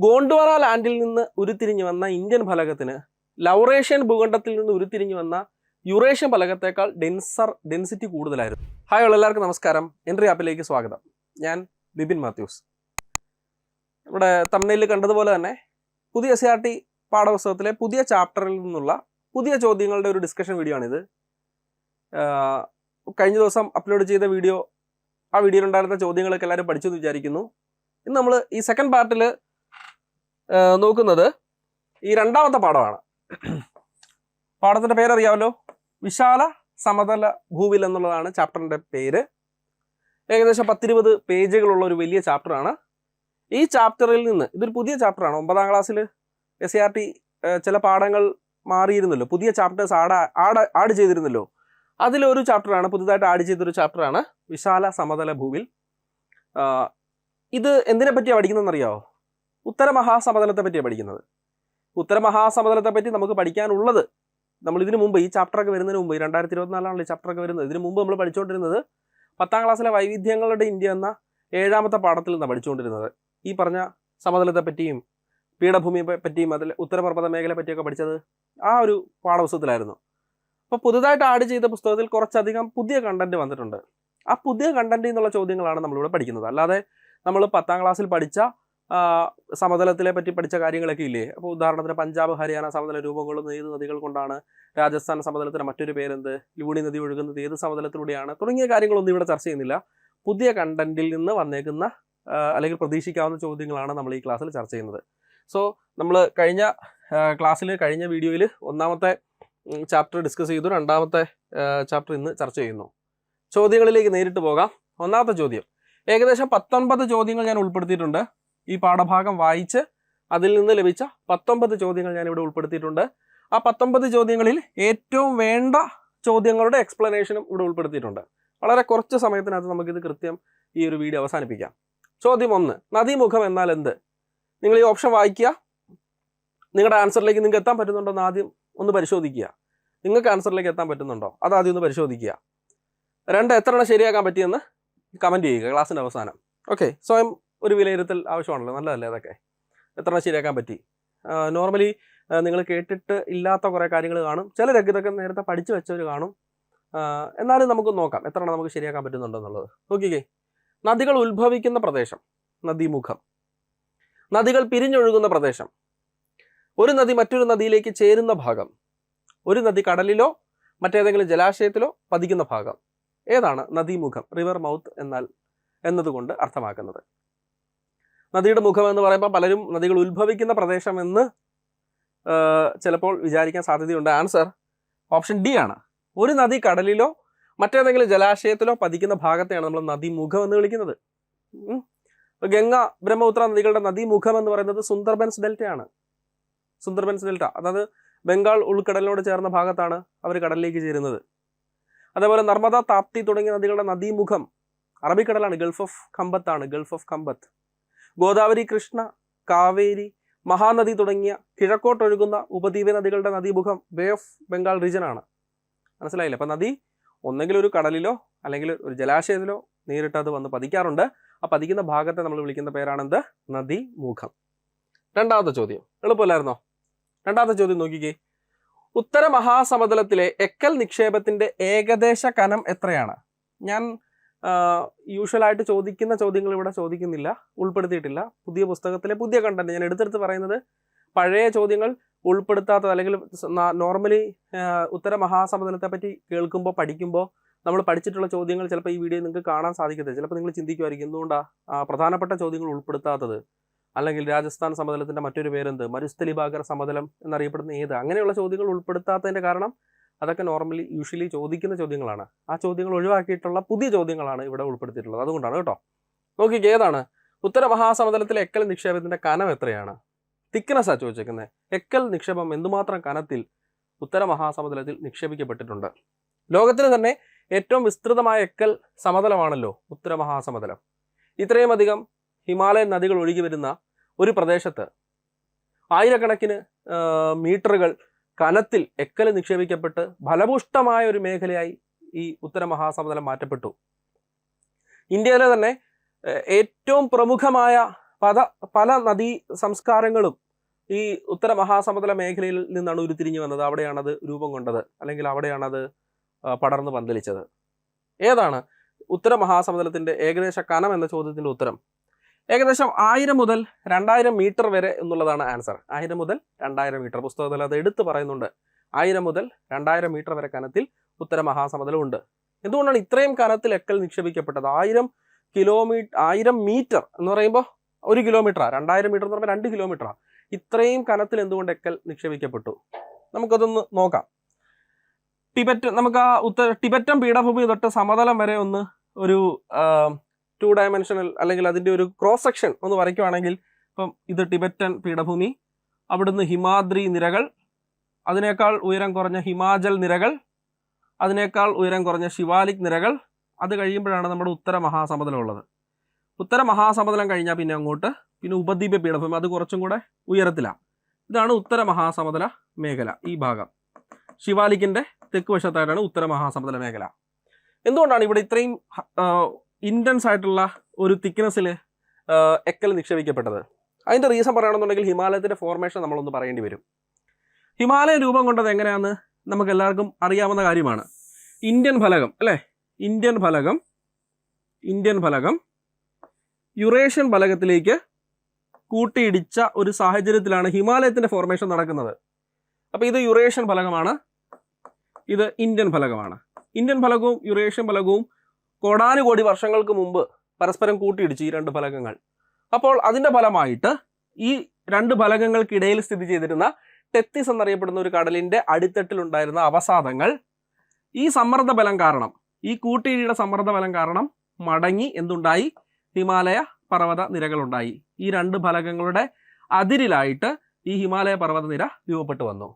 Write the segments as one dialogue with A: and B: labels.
A: ഗോണ്ട്വാന ലാൻഡിൽ നിന്ന് ഉരുത്തിരിഞ്ഞു വന്ന ഇന്ത്യൻ ഫലകത്തിന് ലൗറേഷ്യൻ ഭൂഖണ്ഡത്തിൽ നിന്ന് ഉരുത്തിരിഞ്ഞു വന്ന യുറേഷ്യൻ ഫലകത്തേക്കാൾ ഡെൻസിറ്റി കൂടുതലായിരുന്നു. ഹായ് എല്ലാവർക്കും നമസ്കാരം. എൻട്രി ആപ്പിലേക്ക് സ്വാഗതം. ഞാൻ ബിപിൻ മാത്യൂസ്. നമ്മുടെ തംബ്നെയിലിൽ കണ്ടതുപോലെ തന്നെ പുതിയ SCERT പാഠപുസ്തകത്തിലെ പുതിയ ചാപ്റ്ററിൽ നിന്നുള്ള പുതിയ ചോദ്യങ്ങളുടെ ഒരു ഡിസ്കഷൻ വീഡിയോ ആണിത്. കഴിഞ്ഞ ദിവസം അപ്ലോഡ് ചെയ്ത ആ വീഡിയോയിലുണ്ടായിരുന്ന ചോദ്യങ്ങളൊക്കെ എല്ലാവരും പഠിച്ചു എന്ന് വിചാരിക്കുന്നു. ഇന്ന് നമ്മൾ ഈ സെക്കൻഡ് പാർട്ടിൽ നോക്കുന്നത് ഈ രണ്ടാമത്തെ പാഠമാണ്. പാഠത്തിന്റെ പേരറിയാമല്ലോ, വിശാല സമതല ഭൂവിൽ എന്നുള്ളതാണ് ചാപ്റ്ററിന്റെ പേര്. ഏകദേശം 10-20 പേജുകളുള്ള ഒരു വലിയ ചാപ്റ്ററാണ്. ഈ ചാപ്റ്ററിൽ നിന്ന് ഇതൊരു പുതിയ ചാപ്റ്ററാണ്. 9ാം ക്ലാസ്സിൽ SCERT ചില പാഠങ്ങൾ മാറിയിരുന്നല്ലോ, പുതിയ ചാപ്റ്റേഴ്സ് ആഡ് ചെയ്തിരുന്നല്ലോ. അതിലൊരു ചാപ്റ്ററാണ്, പുതുതായിട്ട് ആഡ് ചെയ്തൊരു ചാപ്റ്ററാണ് വിശാല സമതല ഭൂവിൽ. ഇത് എന്തിനെ പറ്റിയാണ് പഠിക്കുന്നതെന്നറിയാമോ? ഉത്തര മഹാസമതലത്തെ പറ്റിയാണ് പഠിക്കുന്നത്. ഉത്തര മഹാസമതലത്തെ പറ്റി നമുക്ക് പഠിക്കാനുള്ളത്, നമ്മൾ ഇതിനു മുമ്പ് ഈ ചാപ്റ്ററൊക്കെ വരുന്നതിന് മുമ്പ്, 2024 ഈ ചാപ്റ്ററൊക്കെ വരുന്നത്, ഇതിനു മുമ്പ് നമ്മൾ പഠിച്ചുകൊണ്ടിരുന്നത് 10ാം ക്ലാസ്സിലെ വൈവിധ്യങ്ങളുടെ ഇന്ത്യ എന്ന 7ാമത്തെ പാഠത്തിൽ നിന്നാണ് പഠിച്ചുകൊണ്ടിരുന്നത്. ഈ പറഞ്ഞ സമതലത്തെ പറ്റിയും പീഠഭൂമിയെ പറ്റിയും അതിൽ ഉത്തരപർവ്വത മേഖലയെ പറ്റിയൊക്കെ പഠിച്ചത് ആ ഒരു പാഠപുസ്തകത്തിലായിരുന്നു. അപ്പോൾ പുതുതായിട്ട് ആഡ് ചെയ്ത പുസ്തകത്തിൽ കുറച്ചധികം പുതിയ കണ്ടന്റ് വന്നിട്ടുണ്ട്. ആ പുതിയ കണ്ടന്റ് എന്നുള്ള ചോദ്യങ്ങളാണ് നമ്മളിവിടെ പഠിക്കുന്നത്. അല്ലാതെ നമ്മൾ 10ാം ക്ലാസ്സിൽ പഠിച്ച സമതലത്തിലെ പറ്റി പഠിച്ച കാര്യങ്ങളൊക്കെ ഇല്ലേ? അപ്പോൾ ഉദാഹരണത്തിന് പഞ്ചാബ് ഹരിയാന സമതല രൂപങ്ങളും ഏത് നദികൾ കൊണ്ടാണ്, രാജസ്ഥാൻ സമതലത്തിന് മറ്റൊരു പേരെന്ത്, ലൂണി നദി ഒഴുകുന്നത് ഏത് സമതലത്തിലൂടെയാണ്, തുടങ്ങിയ കാര്യങ്ങളൊന്നും ഇവിടെ ചർച്ച ചെയ്യുന്നില്ല. പുതിയ കണ്ടന്റിൽ നിന്ന് വന്നേക്കുന്ന അല്ലെങ്കിൽ പ്രതീക്ഷിക്കാവുന്ന ചോദ്യങ്ങളാണ് നമ്മൾ ഈ ക്ലാസ്സിൽ ചർച്ച ചെയ്യുന്നത്. സോ നമ്മൾ കഴിഞ്ഞ വീഡിയോയിൽ 1ാമത്തെ ചാപ്റ്റർ ഡിസ്കസ് ചെയ്തു, 2ാമത്തെ ചാപ്റ്റർ ഇന്ന് ചർച്ച ചെയ്യുന്നു. ചോദ്യങ്ങളിലേക്ക് നേരിട്ട് പോകാം. 1ാമത്തെ ചോദ്യം, ഏകദേശം 19 ചോദ്യങ്ങൾ ഞാൻ ഉൾപ്പെടുത്തിയിട്ടുണ്ട്. ഈ പാഠഭാഗം വായിച്ച് അതിൽ നിന്ന് ലഭിച്ച 19 ചോദ്യങ്ങൾ ഞാനിവിടെ ഉൾപ്പെടുത്തിയിട്ടുണ്ട്. ആ 19 ചോദ്യങ്ങളിൽ ഏറ്റവും വേണ്ട ചോദ്യങ്ങളുടെ എക്സ്പ്ലനേഷനും ഇവിടെ ഉൾപ്പെടുത്തിയിട്ടുണ്ട്. വളരെ കുറച്ച് സമയത്തിനകത്ത് നമുക്കിത് കൃത്യം ഈ ഒരു വീഡിയോ അവസാനിപ്പിക്കാം. ചോദ്യം 1, നദീമുഖം എന്നാൽ എന്ത്? നിങ്ങൾ ഈ ഓപ്ഷൻ വായിക്കുക. നിങ്ങളുടെ ആൻസറിലേക്ക് നിങ്ങൾക്ക് എത്താൻ പറ്റുന്നുണ്ടോ എന്ന് ആദ്യം ഒന്ന് പരിശോധിക്കുക. നിങ്ങൾക്ക് ആൻസറിലേക്ക് എത്താൻ പറ്റുന്നുണ്ടോ അത് ആദ്യം ഒന്ന് പരിശോധിക്കുക. 2, എത്ര എണ്ണം ശരിയാക്കാൻ പറ്റിയെന്ന് കമൻറ്റ് ചെയ്യുക ക്ലാസ്സിൻ്റെ അവസാനം. ഓക്കെ, സ്വയം ഒരു വിലയിരുത്തൽ ആവശ്യമാണല്ലോ, നല്ലതല്ലേ അതൊക്കെ? എത്ര എണ്ണം ശരിയാക്കാൻ പറ്റി? നോർമലി നിങ്ങൾ കേട്ടിട്ട് ഇല്ലാത്ത കുറേ കാര്യങ്ങൾ കാണും, ചിലരൊക്കെ ഇതൊക്കെ നേരത്തെ പഠിച്ചു വെച്ചവർ കാണും. എന്നാലും നമുക്ക് നോക്കാം എത്ര എണ്ണം നമുക്ക് ശരിയാക്കാൻ പറ്റുന്നുണ്ടോ എന്നുള്ളത്. നോക്കിക്കേ, നദികൾ ഉത്ഭവിക്കുന്ന പ്രദേശം നദീമുഖം, നദികൾ പിരിഞ്ഞൊഴുകുന്ന പ്രദേശം, ഒരു നദി മറ്റൊരു നദിയിലേക്ക് ചേരുന്ന ഭാഗം, ഒരു നദി കടലിലോ മറ്റേതെങ്കിലും ജലാശയത്തിലോ പതിക്കുന്ന ഭാഗം. ഏതാണ് നദീമുഖം, റിവർ മൗത്ത് എന്നതുകൊണ്ട് അർത്ഥമാക്കുന്നത്? നദിയുടെ മുഖം എന്ന് പറയുമ്പോൾ പലരും നദികൾ ഉത്ഭവിക്കുന്ന പ്രദേശം എന്ന് ചിലപ്പോൾ വിചാരിക്കാൻ സാധ്യതയുണ്ട്. ആൻസർ ഓപ്ഷൻ ഡി ആണ്. ഒരു നദി കടലിലോ മറ്റേതെങ്കിലും ജലാശയത്തിലോ പതിക്കുന്ന ഭാഗത്തെയാണ് നമ്മൾ നദീമുഖം എന്ന് വിളിക്കുന്നത്. ഗംഗ ബ്രഹ്മപുത്ര നദികളുടെ നദീമുഖം എന്ന് പറയുന്നത് സുന്ദർബൻസ് ഡെൽറ്റയാണ്. സുന്ദർബൻസ് ഡെൽറ്റ, അതായത് ബംഗാൾ ഉൾക്കടലിനോട് ചേർന്ന ഭാഗത്താണ് അവർ കടലിലേക്ക് ചേരുന്നത്. അതേപോലെ നർമ്മദ, താപ്തി തുടങ്ങിയ നദികളുടെ നദീമുഖം അറബിക്കടലാണ്, ഗൾഫ് ഓഫ് ഖമ്പത്താണ്, ഗൾഫ് ഓഫ് ഖമ്പത്ത്. ഗോദാവരി, കൃഷ്ണ, കാവേരി, മഹാനദി തുടങ്ങിയ കിഴക്കോട്ടൊഴുകുന്ന ഉപദ്വീപ നദികളുടെ നദീമുഖം ബേ ഓഫ് ബംഗാൾ റീജനാണ്. മനസ്സിലായില്ലേ? അപ്പം നദി ഒന്നെങ്കിൽ ഒരു കടലിലോ അല്ലെങ്കിൽ ഒരു ജലാശയത്തിലോ നേരിട്ട് അത് വന്ന് പതിക്കാറുണ്ട്. ആ പതിക്കുന്ന ഭാഗത്തെ നമ്മൾ വിളിക്കുന്ന പേരാണെന്ത്? നദീമുഖം. 2ാമത്തെ ചോദ്യം എളുപ്പമല്ലായിരുന്നോ? 2ാമത്തെ ചോദ്യം നോക്കിക്കേ, ഉത്തര മഹാസമതലത്തിലെ എക്കൽ നിക്ഷേപത്തിന്റെ ഏകദേശ കനം എത്രയാണ്? ഞാൻ യൂഷ്വലായിട്ട് ചോദിക്കുന്ന ചോദ്യങ്ങൾ ഇവിടെ ചോദിക്കുന്നില്ല, ഉൾപ്പെടുത്തിയിട്ടില്ല. പുതിയ പുസ്തകത്തിലെ പുതിയ കണ്ടന്റ് ഞാൻ എടുത്തെടുത്ത് പറയുന്നത്. പഴയ ചോദ്യങ്ങൾ ഉൾപ്പെടുത്താത്തത്, അല്ലെങ്കിൽ നോർമലി ഉത്തര മഹാസമതലത്തെ പറ്റി കേൾക്കുമ്പോൾ പഠിക്കുമ്പോൾ നമ്മൾ പഠിച്ചിട്ടുള്ള ചോദ്യങ്ങൾ ചിലപ്പോൾ ഈ വീഡിയോ നിങ്ങൾക്ക് കാണാൻ സാധിക്കത്തില്ല. ചിലപ്പോൾ നിങ്ങൾ ചിന്തിക്കുമായിരിക്കും എന്തുകൊണ്ടാണ് പ്രധാനപ്പെട്ട ചോദ്യങ്ങൾ ഉൾപ്പെടുത്താത്തത്, അല്ലെങ്കിൽ രാജസ്ഥാൻ സമതലത്തിന്റെ മറ്റൊരു പേരെന്ത്, മരുസ്ഥലിഭാഗർ സമതലം എന്നറിയപ്പെടുന്ന ഏത്, അങ്ങനെയുള്ള ചോദ്യങ്ങൾ ഉൾപ്പെടുത്താത്തതിന്റെ കാരണം അതൊക്കെ യൂഷ്വലി ചോദിക്കുന്ന ചോദ്യങ്ങളാണ്. ആ ചോദ്യങ്ങൾ ഒഴിവാക്കിയിട്ടുള്ള പുതിയ ചോദ്യങ്ങളാണ് ഇവിടെ ഉൾപ്പെടുത്തിയിട്ടുള്ളത്. അതുകൊണ്ടാണ് കേട്ടോ. നോക്കിക്കേ, ഏതാണ് ഉത്തര മഹാസമതലത്തിലെ എക്കൽ നിക്ഷേപത്തിന്റെ കനം എത്രയാണ്? തിക്നെസ്സാണ് ചോദിച്ചേക്കുന്നത്. എക്കൽ നിക്ഷേപം എന്തുമാത്രം കനത്തിൽ ഉത്തര മഹാസമതലത്തിൽ നിക്ഷേപിക്കപ്പെട്ടിട്ടുണ്ട്? ലോകത്തിന് തന്നെ ഏറ്റവും വിസ്തൃതമായ എക്കൽ സമതലമാണല്ലോ ഉത്തര മഹാസമതലം. ഇത്രയും അധികം ഹിമാലയൻ നദികൾ ഒഴുകി വരുന്ന ഒരു പ്രദേശത്ത് ആയിരക്കണക്കിന് മീറ്ററുകൾ കനത്തിൽ എക്കൽ നിക്ഷേപിക്കപ്പെട്ട് ഫലപുഷ്ടമായ ഒരു മേഖലയായി ഈ ഉത്തര മഹാസമതലം മാറ്റപ്പെട്ടു. ഇന്ത്യയിലെ തന്നെ ഏറ്റവും പ്രമുഖമായ പല നദീ സംസ്കാരങ്ങളും ഈ ഉത്തര മഹാസമുദ്ര മേഖലയിൽ നിന്നാണ് ഉരുത്തിരിഞ്ഞു വന്നത്. അവിടെയാണത് രൂപം കൊണ്ടത്, അല്ലെങ്കിൽ അവിടെയാണത് പടർന്ന് പന്തലിച്ചത്. ഏതാണ് ഉത്തര മഹാസമുദ്രത്തിന്റെ ഏകദേശ കനം എന്ന ചോദ്യത്തിന്റെ ഉത്തരം? ഏകദേശം 1000 മുതൽ 2000 മീറ്റർ വരെ എന്നുള്ളതാണ് ആൻസർ. 1000 മുതൽ 2000 മീറ്റർ. പുസ്തകത്തിൽ അത് എടുത്തു പറയുന്നുണ്ട്. 1000 മുതൽ 2000 മീറ്റർ വരെ കനത്തിൽ ഉത്തര മഹാസമുദ്രം ഉണ്ട്. എന്തുകൊണ്ടാണ് ഇത്രയും കനത്തിൽ എക്കൽ നിക്ഷേപിക്കപ്പെട്ടത്? 1000 മീറ്റർ എന്ന് പറയുമ്പോൾ 1 കിലോമീറ്ററാണ്, 2000 മീറ്റർ എന്ന് പറയുമ്പോൾ 2 കിലോമീറ്ററാണ്. ഇത്രയും കനത്തിൽ എന്തുകൊണ്ട് എക്കൽ നിക്ഷേപിക്കപ്പെട്ടു? നമുക്കതൊന്ന് നോക്കാം. നമുക്ക് ആ ടിബറ്റൻ പീഠഭൂമി തൊട്ട് സമതലം വരെ ഒന്ന് ഒരു 2 ഡയമെൻഷനൽ അല്ലെങ്കിൽ അതിൻ്റെ ഒരു ക്രോസ് സെക്ഷൻ ഒന്ന് വരയ്ക്കുവാണെങ്കിൽ, ഇപ്പം ഇത് ടിബറ്റൻ പീഠഭൂമി, അവിടുന്ന് ഹിമാദ്രി നിരകൾ, അതിനേക്കാൾ ഉയരം കുറഞ്ഞ ഹിമാചൽ നിരകൾ, അതിനേക്കാൾ ഉയരം കുറഞ്ഞ ശിവാലിക് നിരകൾ, അത് കഴിയുമ്പോഴാണ് നമ്മുടെ ഉത്തര മഹാസമുദ്രം ഉള്ളത്. ഉത്തര മഹാസമുദ്രം കഴിഞ്ഞാൽ പിന്നെ അങ്ങോട്ട് പിന്നെ ഉപദ്വീപ പീഠഭൂമി, അത് കുറച്ചും കൂടെ ഉയരത്തിലാണ്. ഇതാണ് ഉത്തര മഹാസമുദ്ര മേഖല. ഈ ഭാഗം ശിവാലിക്കിൻ്റെ തെക്ക് വശത്തായിട്ടാണ് ഉത്തര മഹാസമുദ്ര മേഖല. എന്തുകൊണ്ടാണ് ഇവിടെ ഇത്രയും ഇൻറ്റൻസ് ആയിട്ടുള്ള ഒരു തിക്നെസ്സിൽ എക്കൽ നിക്ഷേപിക്കപ്പെട്ടത്? അതിൻ്റെ റീസൺ പറയുകയാണെന്നുണ്ടെങ്കിൽ ഹിമാലയത്തിൻ്റെ ഫോർമേഷൻ നമ്മളൊന്ന് പറയേണ്ടി വരും. ഹിമാലയം രൂപം കൊണ്ടത് എങ്ങനെയാണെന്ന് നമുക്ക് എല്ലാവർക്കും അറിയാവുന്ന കാര്യമാണ്. ഇന്ത്യൻ ഫലകം അല്ലേ? ഇന്ത്യൻ ഫലകം യുറേഷ്യൻ ഫലകത്തിലേക്ക് കൂട്ടിയിടിച്ച ഒരു സാഹചര്യത്തിലാണ് ഹിമാലയത്തിൻ്റെ ഫോർമേഷൻ നടക്കുന്നത്. അപ്പോൾ ഇത് യുറേഷ്യൻ ഫലകമാണ്, ഇത് ഇന്ത്യൻ ഫലകമാണ്. ഇന്ത്യൻ ഫലകവും യുറേഷ്യൻ ഫലകവും കോടാനുകോടി വർഷങ്ങൾക്ക് മുമ്പ് പരസ്പരം കൂട്ടിയിടിച്ചു ഈ 2 ഫലകങ്ങൾ. അപ്പോൾ അതിൻ്റെ ഫലമായിട്ട് ഈ 2 ഫലകങ്ങൾക്കിടയിൽ സ്ഥിതി ചെയ്തിരുന്ന ടെത്തിസ് എന്നറിയപ്പെടുന്ന ഒരു കടലിൻ്റെ അടിത്തട്ടിലുണ്ടായിരുന്ന അവസാദങ്ങൾ ഈ സമ്മർദ്ദബലം കാരണം, ഈ കൂട്ടിയിടിയുടെ സമ്മർദ്ദബലം കാരണം മടങ്ങി എന്തുണ്ടായി? ഹിമാലയ പർവ്വത നിരകളുണ്ടായി. ഈ 2 ഫലകങ്ങളുടെ അതിരിലായിട്ട് ഈ ഹിമാലയ പർവ്വത നിര രൂപപ്പെട്ടു വന്നു.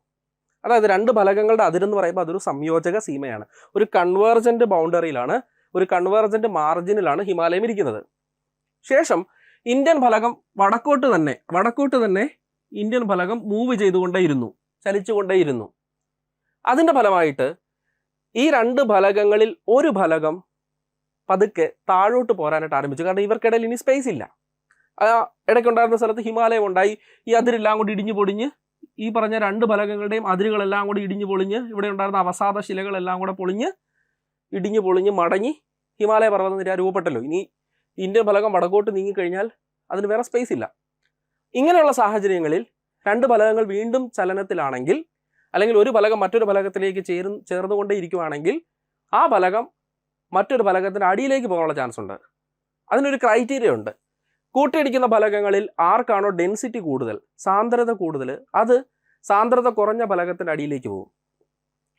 A: അതായത് 2 ഫലകങ്ങളുടെ അതിരെന്ന് പറയുമ്പോൾ അതൊരു സംയോജക സീമയാണ്. ഒരു കൺവേർജന്റ് ബൗണ്ടറിയിലാണ്, ഒരു കൺവേർജന്റ് മാർജിനിലാണ് ഹിമാലയം ഇരിക്കുന്നത്. ശേഷം ഇന്ത്യൻ ഫലകം വടക്കോട്ട് തന്നെ ഇന്ത്യൻ ഫലകം മൂവ് ചെയ്തുകൊണ്ടേയിരുന്നു, ചലിച്ചുകൊണ്ടേയിരുന്നു. അതിൻ്റെ ഫലമായിട്ട് ഈ 2 ഫലകങ്ങളിൽ ഒരു ഫലകം പതുക്കെ താഴോട്ട് പോരാനായിട്ട് ആരംഭിച്ചു. കാരണം ഇവർക്കിടയിൽ ഇനി സ്പേസ് ഇല്ല. ഇടയ്ക്കുണ്ടായിരുന്ന സ്ഥലത്ത് ഹിമാലയം ഉണ്ടായി. ഈ അതിരെല്ലാം കൂടി ഇടിഞ്ഞു പൊളിഞ്ഞ്, ഈ പറഞ്ഞ 2 ഫലകങ്ങളുടെയും അതിരുകളെല്ലാം കൂടി ഇടിഞ്ഞു പൊളിഞ്ഞ്, ഇവിടെ ഉണ്ടായിരുന്ന അവസാദ ശിലകളെല്ലാം കൂടെ ഇടിഞ്ഞു പൊളിഞ്ഞ് മടങ്ങി ഹിമാലയ പർവ്വത നിര രൂപപ്പെട്ടല്ലോ. ഇനി ഇന്ത്യൻ ഫലകം വടക്കോട്ട് നീങ്ങിക്കഴിഞ്ഞാൽ അതിന് വേറെ സ്പേസ് ഇല്ല. ഇങ്ങനെയുള്ള സാഹചര്യങ്ങളിൽ 2 ഫലകങ്ങൾ വീണ്ടും ചലനത്തിലാണെങ്കിൽ, അല്ലെങ്കിൽ ഒരു ഫലകം മറ്റൊരു ഫലകത്തിലേക്ക് ചേർന്നുകൊണ്ടേ ഇരിക്കുവാണെങ്കിൽ, ആ ഫലകം മറ്റൊരു ഫലകത്തിന് അടിയിലേക്ക് പോകാനുള്ള ചാൻസ് ഉണ്ട്. അതിനൊരു ക്രൈറ്റീരിയ ഉണ്ട്. കൂട്ടിയിടിക്കുന്ന ഫലകങ്ങളിൽ ആർക്കാണോ ഡെൻസിറ്റി കൂടുതൽ, സാന്ദ്രത കൂടുതൽ, അത് സാന്ദ്രത കുറഞ്ഞ ഫലകത്തിൻ്റെ അടിയിലേക്ക് പോകും.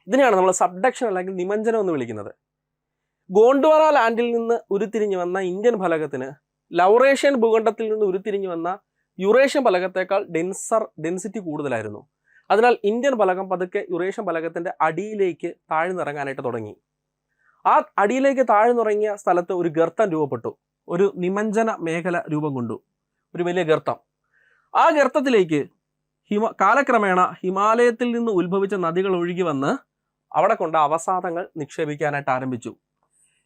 A: ഇതിനെയാണ് നമ്മൾ സബ്ഡക്ഷൻ അല്ലെങ്കിൽ നിമഞ്ജനം എന്ന് വിളിക്കുന്നത്. ഗോണ്ട്വാന ലാൻഡിൽ നിന്ന് ഉരുത്തിരിഞ്ഞു വന്ന ഇന്ത്യൻ ഫലകത്തിന് ലൗറേഷ്യൻ ഭൂഖണ്ഡത്തിൽ നിന്ന് ഉരുത്തിരിഞ്ഞു വന്ന യുറേഷ്യൻ ഫലകത്തേക്കാൾ ഡെൻസിറ്റി കൂടുതലായിരുന്നു. അതിനാൽ ഇന്ത്യൻ ഫലകം പതുക്കെ യുറേഷ്യൻ ഫലകത്തിൻ്റെ അടിയിലേക്ക് താഴ്ന്നിറങ്ങാനായിട്ട് തുടങ്ങി. ആ അടിയിലേക്ക് താഴ്ന്നിറങ്ങിയ സ്ഥലത്ത് ഒരു ഗർത്തം രൂപപ്പെട്ടു. ഒരു നിമഞ്ജന മേഖല രൂപം കൊണ്ടു, ഒരു വലിയ ഗർത്തം. ആ ഗർത്തത്തിലേക്ക് കാലക്രമേണ ഹിമാലയത്തിൽ നിന്ന് ഉത്ഭവിച്ച നദികൾ ഒഴുകി വന്ന് അവിടെ കൊണ്ട് അവസാദങ്ങൾ നിക്ഷേപിക്കാനായിട്ട് ആരംഭിച്ചു.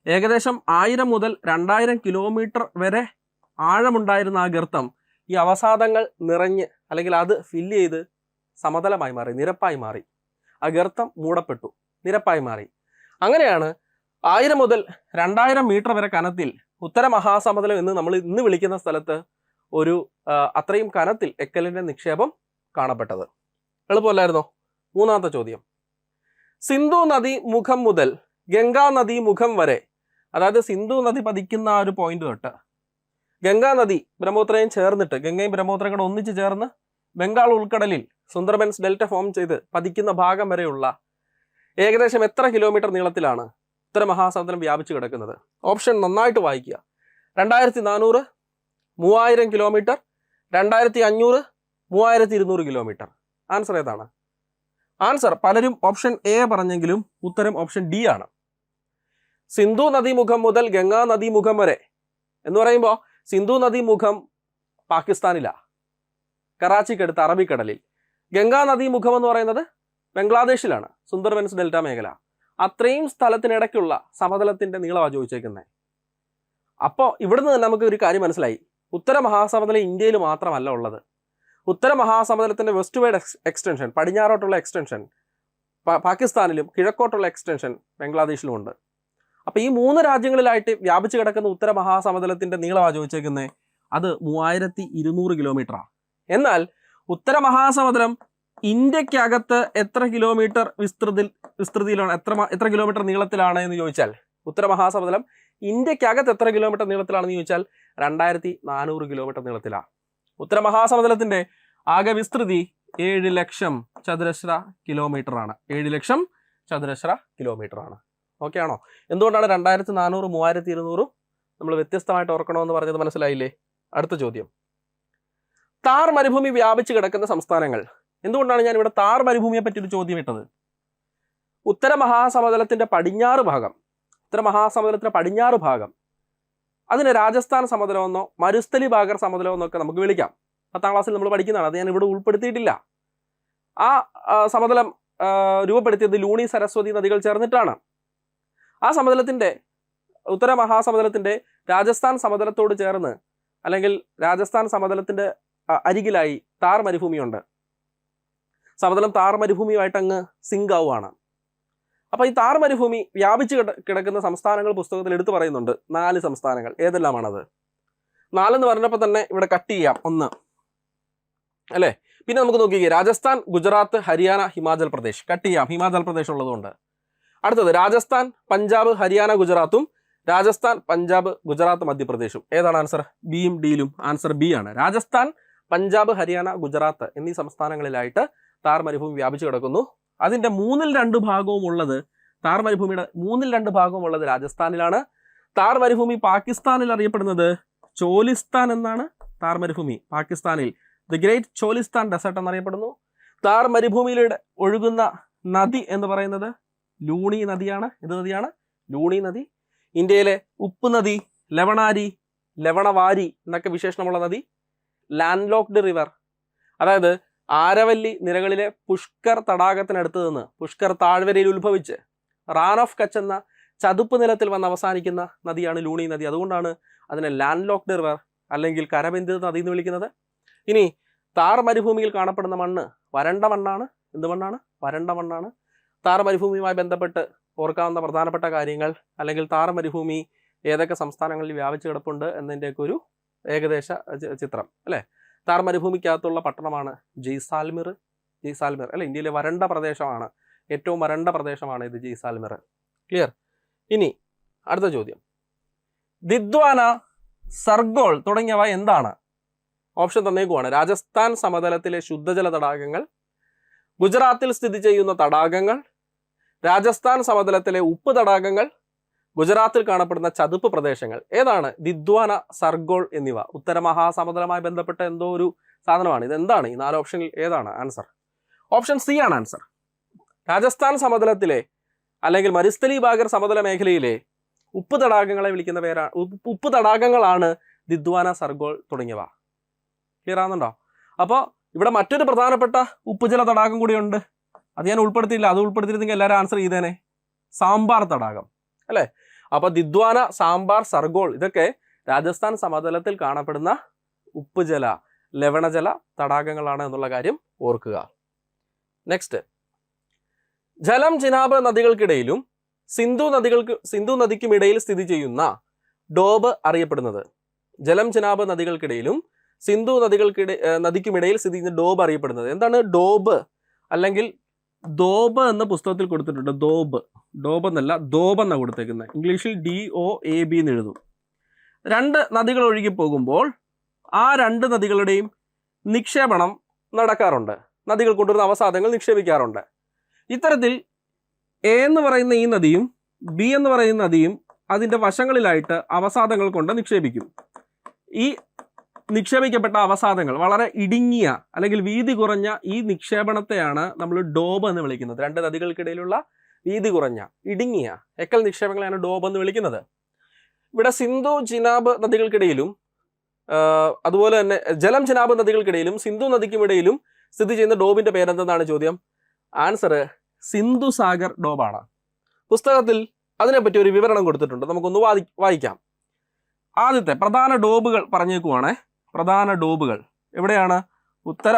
A: ഏകദേശം 1000 മുതൽ 2000 കിലോമീറ്റർ വരെ ആഴമുണ്ടായിരുന്ന ആ ഗർത്തം ഈ അവസാദങ്ങൾ നിറഞ്ഞ്, അല്ലെങ്കിൽ അത് ഫില്ല് ചെയ്ത് സമതലമായി മാറി, നിരപ്പായി മാറി. ആ ഗർത്തം മൂടപ്പെട്ടു, നിരപ്പായി മാറി. അങ്ങനെയാണ് 1000 മുതൽ 2000 മീറ്റർ വരെ കനത്തിൽ ഉത്തര മഹാസമുദ്രം എന്ന് നമ്മൾ ഇന്ന് വിളിക്കുന്ന സ്ഥലത്ത് ഒരു അത്രയും കനത്തിൽ എക്കലിൻ്റെ നിക്ഷേപം കാണപ്പെട്ടത്. എളുപ്പമല്ലായിരുന്നോ? 3ാമത്തെ ചോദ്യം. സിന്ധു നദി മുഖം മുതൽ ഗംഗാ നദി മുഖം വരെ, അതായത് സിന്ധു നദി പതിക്കുന്ന ആ ഒരു പോയിന്റ് തൊട്ട് ഗംഗാ നദി ബ്രഹ്മപുത്രയും ചേർന്നിട്ട്, ഗംഗയും ബ്രഹ്മപുത്രയും കൂടെ ഒന്നിച്ച് ചേർന്ന് ബംഗാൾ ഉൾക്കടലിൽ സുന്ദർബൻസ് ഡെൽറ്റ ഫോം ചെയ്ത് പതിക്കുന്ന ഭാഗം വരെയുള്ള ഏകദേശം എത്ര കിലോമീറ്റർ നീളത്തിലാണ് ഉത്തര മഹാസമുദ്രം വ്യാപിച്ചു കിടക്കുന്നത്? ഓപ്ഷൻ നന്നായിട്ട് വായിക്കുക. 2400, 3000 കിലോമീറ്റർ, 2500, 3200 കിലോമീറ്റർ. ആൻസർ ഏതാണ്? ആൻസർ പലരും ഓപ്ഷൻ എ പറഞ്ഞെങ്കിലും ഉത്തരം ഓപ്ഷൻ ഡി ആണ്. സിന്ധു നദീമുഖം മുതൽ ഗംഗാ നദീമുഖം വരെ എന്ന് പറയുമ്പോൾ സിന്ധു നദീമുഖം പാകിസ്ഥാനിലാണ്, കറാച്ചിക്കടുത്ത് അറബിക്കടലിൽ. ഗംഗാ നദീമുഖം എന്ന് പറയുന്നത് ബംഗ്ലാദേശിലാണ്, സുന്ദർബൻസ് ഡെൽറ്റ മേഖല. അത്രയും സ്ഥലത്തിനിടയ്ക്കുള്ള സമതലത്തിൻ്റെ നീളമാണ് ചോദിച്ചേക്കുന്നത്. അപ്പോൾ ഇവിടുന്ന് തന്നെ നമുക്ക് ഒരു കാര്യം മനസ്സിലായി. ഉത്തര മഹാസമതലം ഇന്ത്യയിൽ മാത്രമല്ല ഉള്ളത്. ഉത്തര മഹാസമതലത്തിൻ്റെ വെസ്റ്റ് വേർഡ് എക്സ്റ്റൻഷൻ, പടിഞ്ഞാറോട്ടുള്ള എക്സ്റ്റൻഷൻ പാകിസ്ഥാനിലും കിഴക്കോട്ടുള്ള എക്സ്റ്റൻഷൻ ബംഗ്ലാദേശിലുമുണ്ട്. അപ്പോൾ ഈ 3 രാജ്യങ്ങളിലായിട്ട് വ്യാപിച്ചു കിടക്കുന്ന ഉത്തര മഹാസമതലത്തിൻ്റെ നീളമാണ് ചോദിച്ചേക്കുന്നത്. അത് 3200 കിലോമീറ്ററാണ്. എന്നാൽ ഉത്തര മഹാസമുദ്രം ഇന്ത്യക്കകത്ത് എത്ര കിലോമീറ്റർ വിസ്തൃതിയിലാണ്, എത്ര കിലോമീറ്റർ നീളത്തിലാണ് എന്ന് ചോദിച്ചാൽ, ഉത്തര മഹാസമുദ്രം ഇന്ത്യക്കകത്ത് എത്ര കിലോമീറ്റർ നീളത്തിലാണെന്ന് ചോദിച്ചാൽ 2400 കിലോമീറ്റർ നീളത്തിലാണ്. ഉത്തര മഹാസമുദ്രത്തിന്റെ ആകെ വിസ്തൃതി 7 ലക്ഷം ചതുരശ്ര കിലോമീറ്റർ ആണ്. 7 ലക്ഷം ചതുരശ്ര കിലോമീറ്റർ ആണ്. ഓക്കെ ആണോ? എന്തുകൊണ്ടാണ് 2400 3200 നമ്മൾ വ്യത്യസ്തമായിട്ട് ഓർക്കണമെന്ന് പറഞ്ഞത് മനസ്സിലായില്ലേ? അടുത്ത ചോദ്യം, താർ മരുഭൂമി വ്യാപിച്ചു കിടക്കുന്ന സംസ്ഥാനങ്ങൾ. എന്തുകൊണ്ടാണ് ഞാൻ ഇവിടെ താർ മരുഭൂമിയെ പറ്റി ഒരു ചോദ്യം ഇട്ടത്? ഉത്തര മഹാസമതലത്തിന്റെ പടിഞ്ഞാറ് ഭാഗം, അതിന് രാജസ്ഥാൻ സമതലമെന്നോ മരുസ്ഥലി ബാഗർ സമതലമെന്നോ ഒക്കെ നമുക്ക് വിളിക്കാം. 10ാം ക്ലാസ്സിൽ നമ്മൾ പഠിക്കുന്നതാണ്. അത് ഞാൻ ഇവിടെ ഉൾപ്പെടുത്തിയിട്ടില്ല. ആ സമതലം രൂപപ്പെടുത്തിയത് ലൂണി സരസ്വതി നദികൾ ചേർന്നിട്ടാണ്. ആ സമതലത്തിന്റെ, ഉത്തര മഹാസമതലത്തിന്റെ രാജസ്ഥാൻ സമതലത്തോട് ചേർന്ന്, അല്ലെങ്കിൽ രാജസ്ഥാൻ സമതലത്തിന്റെ അരികിലായി താർ മരുഭൂമിയുണ്ട്. സമതലം താർ മരുഭൂമിയുമായിട്ട് അങ്ങ് സിങ്ക് ആവുകയാണ്. അപ്പൊ ഈ താർ മരുഭൂമി വ്യാപിച്ചു കിടക്കുന്ന സംസ്ഥാനങ്ങൾ പുസ്തകത്തിൽ എടുത്തു പറയുന്നുണ്ട്. 4 സംസ്ഥാനങ്ങൾ. ഏതെല്ലാമാണത്? 4 എന്ന് പറഞ്ഞപ്പോൾ തന്നെ ഇവിടെ കട്ട് ചെയ്യാം. 1 അല്ലേ? പിന്നെ നമുക്ക് നോക്കിക്കേ, രാജസ്ഥാൻ, ഗുജറാത്ത്, ഹരിയാന, ഹിമാചൽ പ്രദേശ്. കട്ട് ചെയ്യാം, ഹിമാചൽ പ്രദേശ് ഉള്ളതുകൊണ്ട്. അടുത്തത് രാജസ്ഥാൻ, പഞ്ചാബ്, ഹരിയാന, ഗുജറാത്തും, രാജസ്ഥാൻ, പഞ്ചാബ്, ഗുജറാത്ത്, മധ്യപ്രദേശും. ഏതാണ് ആൻസർ? ബിയും ഡിയിലും ആൻസർ ബി ആണ്. രാജസ്ഥാൻ, പഞ്ചാബ്, ഹരിയാന, ഗുജറാത്ത് എന്നീ സംസ്ഥാനങ്ങളിലായിട്ട് താർ മരുഭൂമി വ്യാപിച്ചു കിടക്കുന്നു. അതിന്റെ 2/3 ഭാഗവും ഉള്ളത്, താർ മരുഭൂമിയുടെ 2/3 ഭാഗവും ഉള്ളത് രാജസ്ഥാനിലാണ്. താർ മരുഭൂമി പാകിസ്ഥാനിൽ അറിയപ്പെടുന്നത് ചോലിസ്ഥാൻ എന്നാണ്. താർ മരുഭൂമി പാകിസ്ഥാനിൽ ദി ഗ്രേറ്റ് ചോലിസ്ഥാൻ ഡെസേർട്ട് എന്നറിയപ്പെടുന്നു. താർ മരുഭൂമിയിലൂടെ ഒഴുകുന്ന നദി എന്ന് പറയുന്നത് ലൂണി നദിയാണ്. ഇത് നദിയാണ് ലൂണി നദി. ഇന്ത്യയിലെ ഉപ്പ് നദി, ലവണവാരി എന്നൊക്കെ വിശേഷണമുള്ള നദി, ലാൻഡ് ലോക്ക്ഡ് റിവർ, അതായത് ആരവല്ലി നിരകളിലെ പുഷ്കർ തടാകത്തിനടുത്ത് നിന്ന് പുഷ്കർ താഴ്വരയിൽ ഉത്ഭവിച്ച് റാൻ ഓഫ് കച്ച് എന്ന ചതുപ്പ് നിലത്തിൽ വന്ന് അവസാനിക്കുന്ന നദിയാണ് ലൂണി നദി. അതുകൊണ്ടാണ് അതിനെ ലാൻഡ് ലോക്ക്ഡ് റിവർ അല്ലെങ്കിൽ കരബന്ധിത നദി എന്ന് വിളിക്കുന്നത്. ഇനി താർ മരുഭൂമിയിൽ കാണപ്പെടുന്ന മണ്ണ് വരണ്ട മണ്ണാണ്. എന്ത് മണ്ണാണ്? വരണ്ട മണ്ണാണ്. താർ മരുഭൂമിയുമായി ബന്ധപ്പെട്ട് ഓർക്കാവുന്ന പ്രധാനപ്പെട്ട കാര്യങ്ങൾ, അല്ലെങ്കിൽ താർ മരുഭൂമി ഏതൊക്കെ സംസ്ഥാനങ്ങളിൽ വ്യാപിച്ചു കിടപ്പുണ്ട് എന്നതിൻ്റെയൊക്കെ ഒരു ഏകദേശ ചിത്രം അല്ലേ? താർ മരുഭൂമിക്കകത്തുള്ള പട്ടണമാണ് ജയ്സാൽമിർ അല്ലെ? ഇന്ത്യയിലെ വരണ്ട പ്രദേശമാണ്, ഏറ്റവും വരണ്ട പ്രദേശമാണ് ഇത് ജയ്സാൽമിർ. ക്ലിയർ? ഇനി അടുത്ത ചോദ്യം, ദിദ്വാന, സർഗോൾ തുടങ്ങിയവ എന്താണ്? ഓപ്ഷൻ തന്നേക്കുവാണ്. രാജസ്ഥാൻ സമതലത്തിലെ ശുദ്ധജല തടാകങ്ങൾ, ഗുജറാത്തിൽ സ്ഥിതി ചെയ്യുന്ന തടാകങ്ങൾ, രാജസ്ഥാൻ സമതലത്തിലെ ഉപ്പ് തടാകങ്ങൾ, ഗുജറാത്തിൽ കാണപ്പെടുന്ന ചതുപ്പ് പ്രദേശങ്ങൾ. ഏതാണ് ദിദ്വാന, സർഗോൾ എന്നിവ? ഉത്തര മഹാസമതലമായി ബന്ധപ്പെട്ട എന്തോ ഒരു സാധനമാണ്. ഇതെന്താണ്? ഈ 4 ഓപ്ഷനിൽ ഏതാണ് ആൻസർ? ഓപ്ഷൻ സി ആണ് ആൻസർ. രാജസ്ഥാൻ സമതലത്തിലെ അല്ലെങ്കിൽ മരുസ്ഥലി ബാഗർ സമതല മേഖലയിലെ ഉപ്പ് തടാകങ്ങളെ വിളിക്കുന്ന പേരാണ്, ഉപ്പ് തടാകങ്ങളാണ് ദിദ്വാന, സർഗോൾ തുടങ്ങിയവ. ക്ലിയർ ആകുന്നുണ്ടോ? അപ്പോൾ ഇവിടെ മറ്റൊരു പ്രധാനപ്പെട്ട ഉപ്പുജല തടാകം കൂടിയുണ്ട്. അത് ഞാൻ ഉൾപ്പെടുത്തിയില്ല. അത് ഉൾപ്പെടുത്തിയിരുന്നെങ്കിൽ എല്ലാവരും ആൻസർ ചെയ്തേനെ. സാമ്പാർ തടാകം അല്ലേ? അപ്പോൾ ദിദ്വാന, സാമ്പാർ, സർഗോൾ ഇതൊക്കെ രാജസ്ഥാൻ സമതലത്തിൽ കാണപ്പെടുന്ന ഉപ്പുജല, ലവണജല തടാകങ്ങളാണ് എന്നുള്ള കാര്യം ഓർക്കുക. നെക്സ്റ്റ്, ജലം ചിനാബ് നദികൾക്കിടയിലും സിന്ധു നദിക്കുമിടയിൽ സ്ഥിതി ചെയ്യുന്ന ഡോബ് അറിയപ്പെടുന്നത്. ജലം ചിനാബ് നദികൾക്കിടയിലും സിന്ധു നദിക്കുമിടയിൽ സ്ഥിതി ചെയ്യുന്ന ഡോബ് അറിയപ്പെടുന്നത് എന്താണ്? ഡോബ് അല്ലെങ്കിൽ ദോബ് എന്ന പുസ്തകത്തിൽ കൊടുത്തിട്ടുണ്ട്. ഡോബ് എന്നല്ല, ദോബ് എന്നാണ് കൊടുത്തേക്കുന്നത്. ഇംഗ്ലീഷിൽ DOAB എന്ന് എഴുതും. 2 നദികൾ ഒഴുകി പോകുമ്പോൾ ആ 2 നദികളുടെയും നിക്ഷേപണം നടക്കാറുണ്ട്. നദികൾ കൊണ്ടുവരുന്ന അവസാദങ്ങൾ നിക്ഷേപിക്കാറുണ്ട്. ഇത്തരത്തിൽ A എന്ന് പറയുന്ന ഈ നദിയും B എന്ന് പറയുന്ന നദിയും അതിൻ്റെ വശങ്ങളിലായിട്ട് അവസാദങ്ങൾ കൊണ്ട് നിക്ഷേപിക്കും. ഈ നിക്ഷേപിക്കപ്പെട്ട അവസാദങ്ങൾ വളരെ ഇടുങ്ങിയ അല്ലെങ്കിൽ വീതി കുറഞ്ഞ ഈ നിക്ഷേപണത്തെയാണ് നമ്മൾ ഡോബ് എന്ന് വിളിക്കുന്നത്. 2 നദികൾക്കിടയിലുള്ള വീതി കുറഞ്ഞ ഇടുങ്ങിയ എക്കൽ നിക്ഷേപങ്ങളെയാണ് ഡോബ് എന്ന് വിളിക്കുന്നത്. ഇവിടെ സിന്ധു ചിനാബ് നദികൾക്കിടയിലും അതുപോലെ തന്നെ ജലം ചിനാബ് നദികൾക്കിടയിലും സിന്ധു നദിക്കുമിടയിലും സ്ഥിതി ചെയ്യുന്ന ഡോബിന്റെ പേരെന്തെന്നാണ് ചോദ്യം. ആൻസർ സിന്ധു സാഗർ ഡോബാണ്. പുസ്തകത്തിൽ അതിനെപ്പറ്റി ഒരു വിവരണം കൊടുത്തിട്ടുണ്ട്. നമുക്കൊന്ന് വായിക്കാം. ആദ്യത്തെ പ്രധാന ഡോബുകൾ പറഞ്ഞേക്കുവാണേ. പ്രധാന ഡോബുകൾ എവിടെയാണ്? ഉത്തര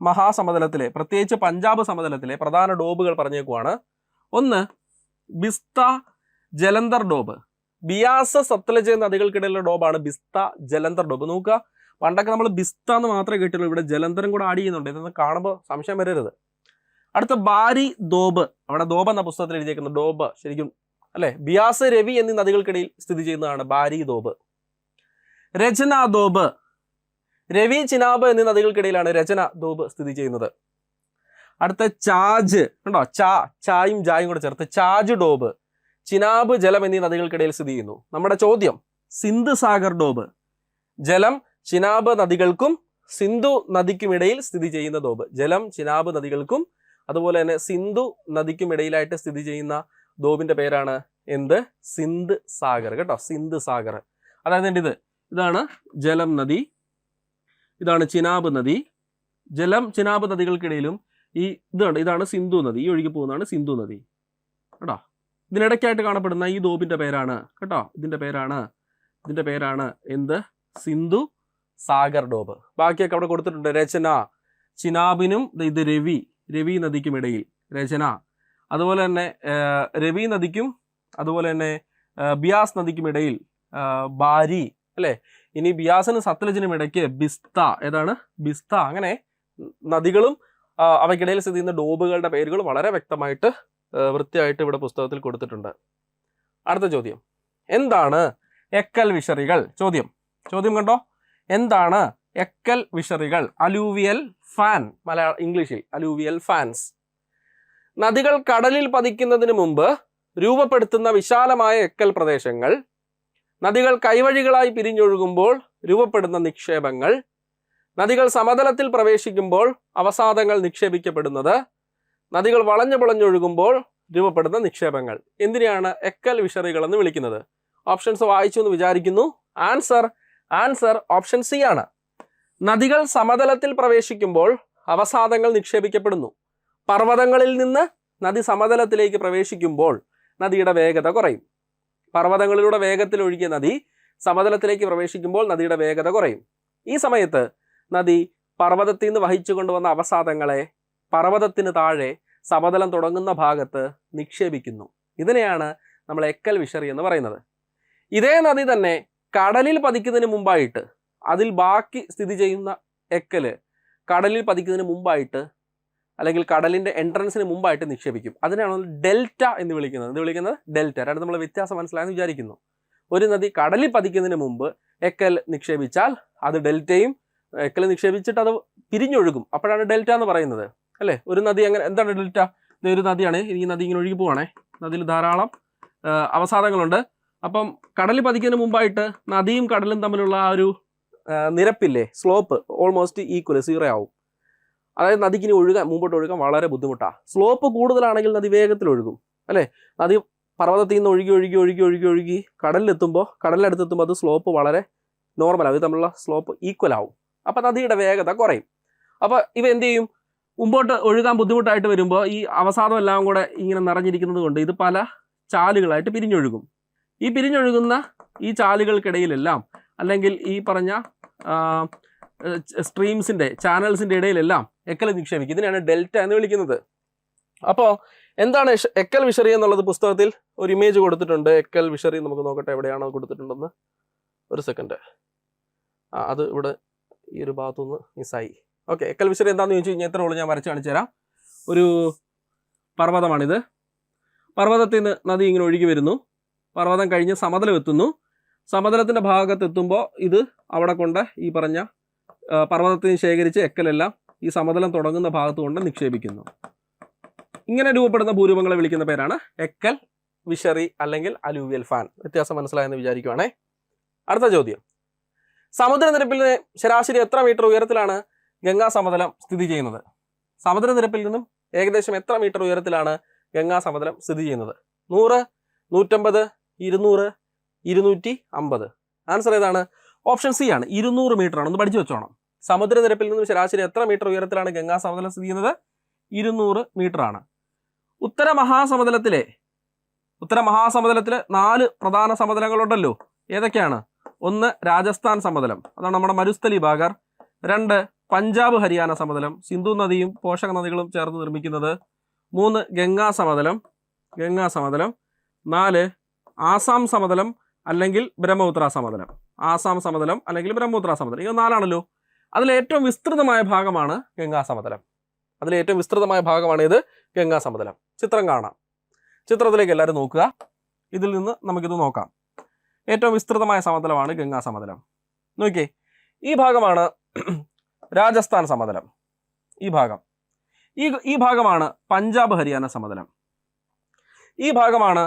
A: മഹാസമതലത്തിലെ, പ്രത്യേകിച്ച് പഞ്ചാബ് സമതലത്തിലെ പ്രധാന ഡോബുകൾ പറഞ്ഞേക്കുവാണ്. ഒന്ന് ബിസ്ത ജലന്ധർ ഡോബ്. ബിയാസ് സത്ലജ് നദികൾക്കിടയിലുള്ള ഡോബാണ് ബിസ്ത ജലന്ധർ ഡോബ്. നോക്കുക, പണ്ടൊക്കെ നമ്മൾ ബിസ്ത എന്ന് മാത്രമേ കേട്ടുള്ളൂ, ഇവിടെ ജലന്ധറും കൂടെ ആഡ് ചെയ്യുന്നുണ്ട്. ഇതൊന്ന് കാണുമ്പോൾ സംശയം വരരുത്. അടുത്ത ബാരി ദോബ്. അവിടെ ദോബ് എന്ന പുസ്തകത്തിൽ എഴുതിയേക്കുന്ന ഡോബ് ശരിക്കും അല്ലെ ബിയാസ് രവി എന്നീ നദികൾക്കിടയിൽ സ്ഥിതി ചെയ്യുന്നതാണ് ബാരി ദോബ്. രചന ദോബ്. രവി ചിനാബ് എന്നീ നദികൾക്കിടയിലാണ് രചന ദോബ് സ്ഥിതി ചെയ്യുന്നത്. അടുത്ത ചാജ് ഉണ്ടോ, ചായും ജായും കൂടെ ചേർത്ത് ചാജ് ഡോബ്. ചിനാബ് ജലം എന്നീ നദികൾക്കിടയിൽ സ്ഥിതി ചെയ്യുന്നു. നമ്മുടെ ചോദ്യം സിന്ധ് സാഗർ ഡോബ്. ജലം ചിനാബ് നദികൾക്കും സിന്ധു നദിക്കുമിടയിൽ സ്ഥിതി ചെയ്യുന്ന ഡോബ്. ജലം ചിനാബ് നദികൾക്കും അതുപോലെ തന്നെ സിന്ധു നദിക്കും ഇടയിലായിട്ട് സ്ഥിതി ചെയ്യുന്ന ഡോബിന്റെ പേരാണ് എന്ത്? സിന്ധ് സാഗർ കേട്ടോ, സിന്ധ് സാഗർ. അതായത് ഇതാണ് ജലം നദി, ഇതാണ് ചിനാബ് നദി. ജലം ചിനാബ് നദികൾക്കിടയിലും ഈ ഇതാണ് സിന്ധു നദി. ഈ ഒഴുകി പോകുന്നതാണ് സിന്ധു നദി കേട്ടോ. ഇതിനിടയ്ക്കായിട്ട് കാണപ്പെടുന്ന ഈ ദോബിന്റെ പേരാണ് കേട്ടോ, ഇതിന്റെ പേരാണ് എന്ത്? സിന്ധു സാഗർ ഡോബ്. ബാക്കിയൊക്കെ അവിടെ കൊടുത്തിട്ടുണ്ട്. രചന, ചിനാബിനും ഇത് രവി നദിക്കും ഇടയിൽ രചന. അതുപോലെ തന്നെ രവി നദിക്കും അതുപോലെ തന്നെ ബിയാസ് നദിക്കും ഇടയിൽ ബാരി അല്ലെ. ഇനി ബിയാസിനും സത്ലജിനും ഇടയ്ക്ക് ബിസ്ത. ഏതാണ്? ബിസ്ത. അങ്ങനെ നദികളും അവയ്ക്കിടയിൽ സ്ഥിതി ചെയ്യുന്ന ഡോബുകളുടെ പേരുകൾ വളരെ വ്യക്തമായിട്ട് വൃത്തിയായിട്ട് ഇവിടെ പുസ്തകത്തിൽ കൊടുത്തിട്ടുണ്ട്. അടുത്ത ചോദ്യം, എന്താണ് എക്കൽ വിഷറികൾ? ചോദ്യം കണ്ടോ, എന്താണ് എക്കൽ വിഷറികൾ? അലൂവിയൽ ഫാൻ, ഇംഗ്ലീഷിൽ അലൂവിയൽ ഫാൻസ്. നദികൾ കടലിൽ പതിക്കുന്നതിന് മുമ്പ് രൂപപ്പെടുത്തുന്ന വിശാലമായ എക്കൽ പ്രദേശങ്ങൾ. നദികൾ കൈവഴികളായി പിരിഞ്ഞൊഴുകുമ്പോൾ രൂപപ്പെടുന്ന നിക്ഷേപങ്ങൾ. നദികൾ സമതലത്തിൽ പ്രവേശിക്കുമ്പോൾ അവസാദങ്ങൾ നിക്ഷേപിക്കപ്പെടുന്നത്. നദികൾ വളഞ്ഞു പുളഞ്ഞൊഴുകുമ്പോൾ രൂപപ്പെടുന്ന നിക്ഷേപങ്ങൾ. എന്തിനാണ് എക്കൽ വിഷറികൾ എന്ന് വിളിക്കുന്നത്? ഓപ്ഷൻസ് വായിച്ചു എന്ന് വിചാരിക്കുന്നു. ആൻസർ ഓപ്ഷൻ സി ആണ്. നദികൾ സമതലത്തിൽ പ്രവേശിക്കുമ്പോൾ അവസാദങ്ങൾ നിക്ഷേപിക്കപ്പെടുന്നു. പർവ്വതങ്ങളിൽ നിന്ന് നദി സമതലത്തിലേക്ക് പ്രവേശിക്കുമ്പോൾ നദിയുടെ വേഗത കുറയും. പർവ്വതങ്ങളിലൂടെ വേഗത്തിൽ ഒഴുകിയ നദി സമതലത്തിലേക്ക് പ്രവേശിക്കുമ്പോൾ നദിയുടെ വേഗത കുറയും. ഈ സമയത്ത് നദി പർവ്വതത്തിൽ നിന്ന് വഹിച്ചു കൊണ്ടുവന്ന അവസാദങ്ങളെ പർവ്വതത്തിന് താഴെ സമതലം തുടങ്ങുന്ന ഭാഗത്ത് നിക്ഷേപിക്കുന്നു. ഇതിനെയാണ് നമ്മൾ എക്കൽ വിഷറി എന്ന് പറയുന്നത്. ഇതേ നദി തന്നെ കടലിൽ പതിക്കുന്നതിന് മുമ്പായിട്ട്, അതിൽ ബാക്കി സ്ഥിതി ചെയ്യുന്ന എക്കല് കടലിൽ പതിക്കുന്നതിന് മുമ്പായിട്ട് അല്ലെങ്കിൽ കടലിന്റെ എൻട്രൻസിന് മുമ്പായിട്ട് നിക്ഷേപിക്കും. അതിനാണ് ഡെൽറ്റ എന്ന് വിളിക്കുന്നത്. ഡെൽറ്റ. രണ്ട് നമ്മൾ വ്യത്യാസം മനസ്സിലായെന്ന് വിചാരിക്കുന്നു. ഒരു നദി കടലിൽ പതിക്കുന്നതിന് മുമ്പ് എക്കൽ നിക്ഷേപിച്ചാൽ അത് ഡെൽറ്റയും, എക്കൽ നിക്ഷേപിച്ചിട്ട് അത് പിരിഞ്ഞൊഴുകും, അപ്പോഴാണ് ഡെൽറ്റ എന്ന് പറയുന്നത് അല്ലേ. ഒരു നദി അങ്ങനെ എന്താണ് ഡെൽറ്റ? ഇതൊരു നദിയാണ്, ഈ നദി ഇങ്ങനെ ഒഴുകി പോവാണേ, നദിയിൽ ധാരാളം അവസാദങ്ങളുണ്ട്. അപ്പം കടലിൽ പതിക്കുന്നതിന് മുമ്പായിട്ട് നദിയും കടലും തമ്മിലുള്ള ആ ഒരു നിരപ്പില്ലേ, സ്ലോപ്പ് ഓൾമോസ്റ്റ് ഈക്വൽ, 0 ആവും. അതായത് നദിക്ക് ഇനി മുമ്പോട്ട് ഒഴുകാൻ വളരെ ബുദ്ധിമുട്ടാണ്. സ്ലോപ്പ് കൂടുതലാണെങ്കിൽ നദി വേഗത്തിൽ ഒഴുകും അല്ലേ. നദി പർവ്വതത്തിൽ നിന്ന് ഒഴുകി കടലിലെത്തുമ്പോൾ അത് സ്ലോപ്പ് വളരെ നോർമലാവും, ഇത് തമ്മിലുള്ള സ്ലോപ്പ് ഈക്വൽ ആവും. അപ്പം നദിയുടെ വേഗത കുറയും. അപ്പോൾ ഇവ എന്ത് ചെയ്യും? മുമ്പോട്ട് ഒഴുകാൻ ബുദ്ധിമുട്ടായിട്ട് വരുമ്പോൾ ഈ അവസാദം എല്ലാം കൂടെ ഇങ്ങനെ നിറഞ്ഞിരിക്കുന്നത് കൊണ്ട് ഇത് പല ചാലുകളായിട്ട് പിരിഞ്ഞൊഴുകും. ഈ പിരിഞ്ഞൊഴുകുന്ന ഈ ചാലുകൾക്കിടയിലെല്ലാം അല്ലെങ്കിൽ ഈ പറഞ്ഞ ചാനൽസിൻ്റെ ഇടയിലെല്ലാം എക്കൽ നിക്ഷേപിക്കും. ഇതിനാണ് ഡെൽറ്റ എന്ന് വിളിക്കുന്നത്. അപ്പോൾ എന്താണ് എക്കൽ വിഷറി എന്നുള്ളത് പുസ്തകത്തിൽ ഒരു ഇമേജ് കൊടുത്തിട്ടുണ്ട്. എക്കൽ വിഷറി നമുക്ക് നോക്കട്ടെ എവിടെയാണോ കൊടുത്തിട്ടുണ്ടെന്ന്. ഒരു സെക്കൻഡ്, അത് ഇവിടെ ഈ ഒരു ഭാഗത്തുനിന്ന് മിസ്സായി. ഓക്കെ, എക്കൽ വിഷറി എന്താണെന്ന് ചോദിച്ചു കഴിഞ്ഞാൽ ഇത്രയുള്ളൂ, ഞാൻ വരച്ച് കാണിച്ചു തരാം. ഒരു പർവ്വതമാണിത്. പർവ്വതത്തിൽ നിന്ന് നദി ഇങ്ങനെ ഒഴുകി വരുന്നു. പർവ്വതം കഴിഞ്ഞ് സമതലം എത്തുന്നു. സമതലത്തിൻ്റെ ഭാഗത്തെത്തുമ്പോൾ ഇത് അവിടെ കൊണ്ട് ഈ പറഞ്ഞ പർവ്വതത്തിന് ശേഖരിച്ച് എക്കലെല്ലാം ഈ സമതലം തുടങ്ങുന്ന ഭാഗത്ത് കൊണ്ട് നിക്ഷേപിക്കുന്നു. ഇങ്ങനെ രൂപപ്പെടുന്ന ഭൂരൂപങ്ങളെ വിളിക്കുന്ന പേരാണ് എക്കൽ വിഷറി അല്ലെങ്കിൽ അലൂവിയൽ ഫാൻ. വ്യത്യാസം മനസ്സിലായെന്ന് വിചാരിക്കുവാണേ. അടുത്ത ചോദ്യം, സമുദ്രനിരപ്പിൽ നിന്ന് ശരാശരി എത്ര മീറ്റർ ഉയരത്തിലാണ് ഗംഗാ സമതലം സ്ഥിതി ചെയ്യുന്നത്? സമുദ്രനിരപ്പിൽ നിന്നും ഏകദേശം എത്ര മീറ്റർ ഉയരത്തിലാണ് ഗംഗാ സമതലം സ്ഥിതി ചെയ്യുന്നത്? 100, 150, 200, 250. ആൻസർ ഏതാണ്? ഓപ്ഷൻ സി ആണ്, 200 മീറ്റർ ആണ്. ഒന്ന് പഠിച്ചു വെച്ചോണം. സമുദ്രനിരപ്പിൽ നിന്നും ശരാശരി എത്ര മീറ്റർ ഉയരത്തിലാണ് ഗംഗാ സമതലം സ്ഥിതി ചെയ്യുന്നത്? 200 മീറ്റർ ആണ്. ഉത്തര മഹാസമതലത്തിലെ 4 പ്രധാന സമതലങ്ങളുണ്ടല്ലോ. ഏതൊക്കെയാണ്? ഒന്ന് രാജസ്ഥാൻ സമതലം, അതാണ് നമ്മുടെ മരുസ്ഥലി ഭാഗർ. 2 പഞ്ചാബ് ഹരിയാന സമതലം, സിന്ധു നദിയും പോഷക നദികളും ചേർന്ന് നിർമ്മിക്കുന്നത്. 3 ഗംഗാ സമതലം. 4 ആസാം സമതലം അല്ലെങ്കിൽ ബ്രഹ്മപുത്ര സമതലം. ആസാം സമതലം അല്ലെങ്കിൽ ബ്രഹ്മപുത്ര സമതലം, ഇത് 4ആണല്ലോ. അതിലേറ്റവും വിസ്തൃതമായ ഭാഗമാണ് ഗംഗാ സമതലം. ഇത് ഗംഗാ സമതലം. ചിത്രം കാണാം. ചിത്രത്തിലേക്ക് എല്ലാവരും നോക്കുക. ഇതിൽ നിന്ന് നമുക്കിത് നോക്കാം. ഏറ്റവും വിസ്തൃതമായ സമതലമാണ് ഗംഗാ സമതലം. നോക്കിയേ, ഈ ഭാഗമാണ് രാജസ്ഥാൻ സമതലം. ഈ ഭാഗമാണ് പഞ്ചാബ് ഹരിയാന സമതലം. ഈ ഭാഗമാണ്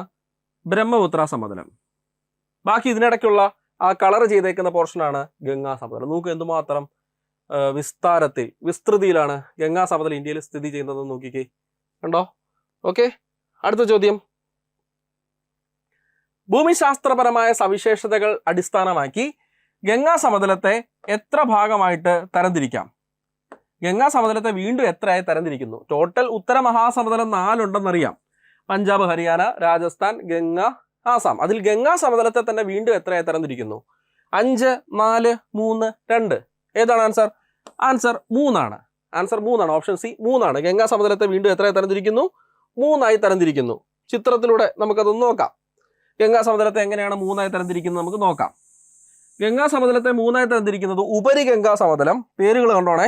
A: ബ്രഹ്മപുത്ര സമതലം. ബാക്കി ഇതിനിടയ്ക്കുള്ള ആ കളർ ചെയ്തേക്കുന്ന പോർഷനാണ് ഗംഗാ സമതലം. നോക്കൂ എന്തുമാത്രം വിസ്തൃതിയിലാണ് ഗംഗാ സമതലം ഇന്ത്യയിൽ സ്ഥിതി ചെയ്യുന്നത് നോക്കിക്കേ, കണ്ടോ? ഓക്കെ, അടുത്ത ചോദ്യം. ഭൂമിശാസ്ത്രപരമായ സവിശേഷതകൾ അടിസ്ഥാനമാക്കി ഗംഗാ സമതലത്തെ എത്ര ഭാഗമായിട്ട് തരംതിരിക്കാം? ഗംഗാ സമതലത്തെ വീണ്ടും എത്രയായി തരംതിരിക്കുന്നു? ടോട്ടൽ ഉത്തര മഹാസമതലം 4 ഉണ്ടെന്നറിയാം. പഞ്ചാബ്, ഹരിയാന, രാജസ്ഥാൻ, ഗംഗ, ആസാം. അതിൽ ഗംഗാ സമതലത്തെ തന്നെ വീണ്ടും എത്രയായി തരംതിരിക്കുന്നു? 5, 4, 3, 2. ഏതാണ് ആൻസർ? ആൻസർ 3 ആണ്. ഓപ്ഷൻ സി 3 ആണ്. ഗംഗാ സമതലത്തെ വീണ്ടും എത്രയായി തരംതിരിക്കുന്നു? 3 ആയി തരംതിരിക്കുന്നു. ചിത്രത്തിലൂടെ നമുക്കതൊന്ന് നോക്കാം. ഗംഗാ സമതലത്തെ എങ്ങനെയാണ് 3 ആയി തരംതിരിക്കുന്നത് നമുക്ക് നോക്കാം. ഗംഗാ സമതലത്തെ 3 ആയി തരംതിരിക്കുന്നത് ഉപരി ഗംഗാ സമതലം. പേരുകൾ കണ്ടോണേ.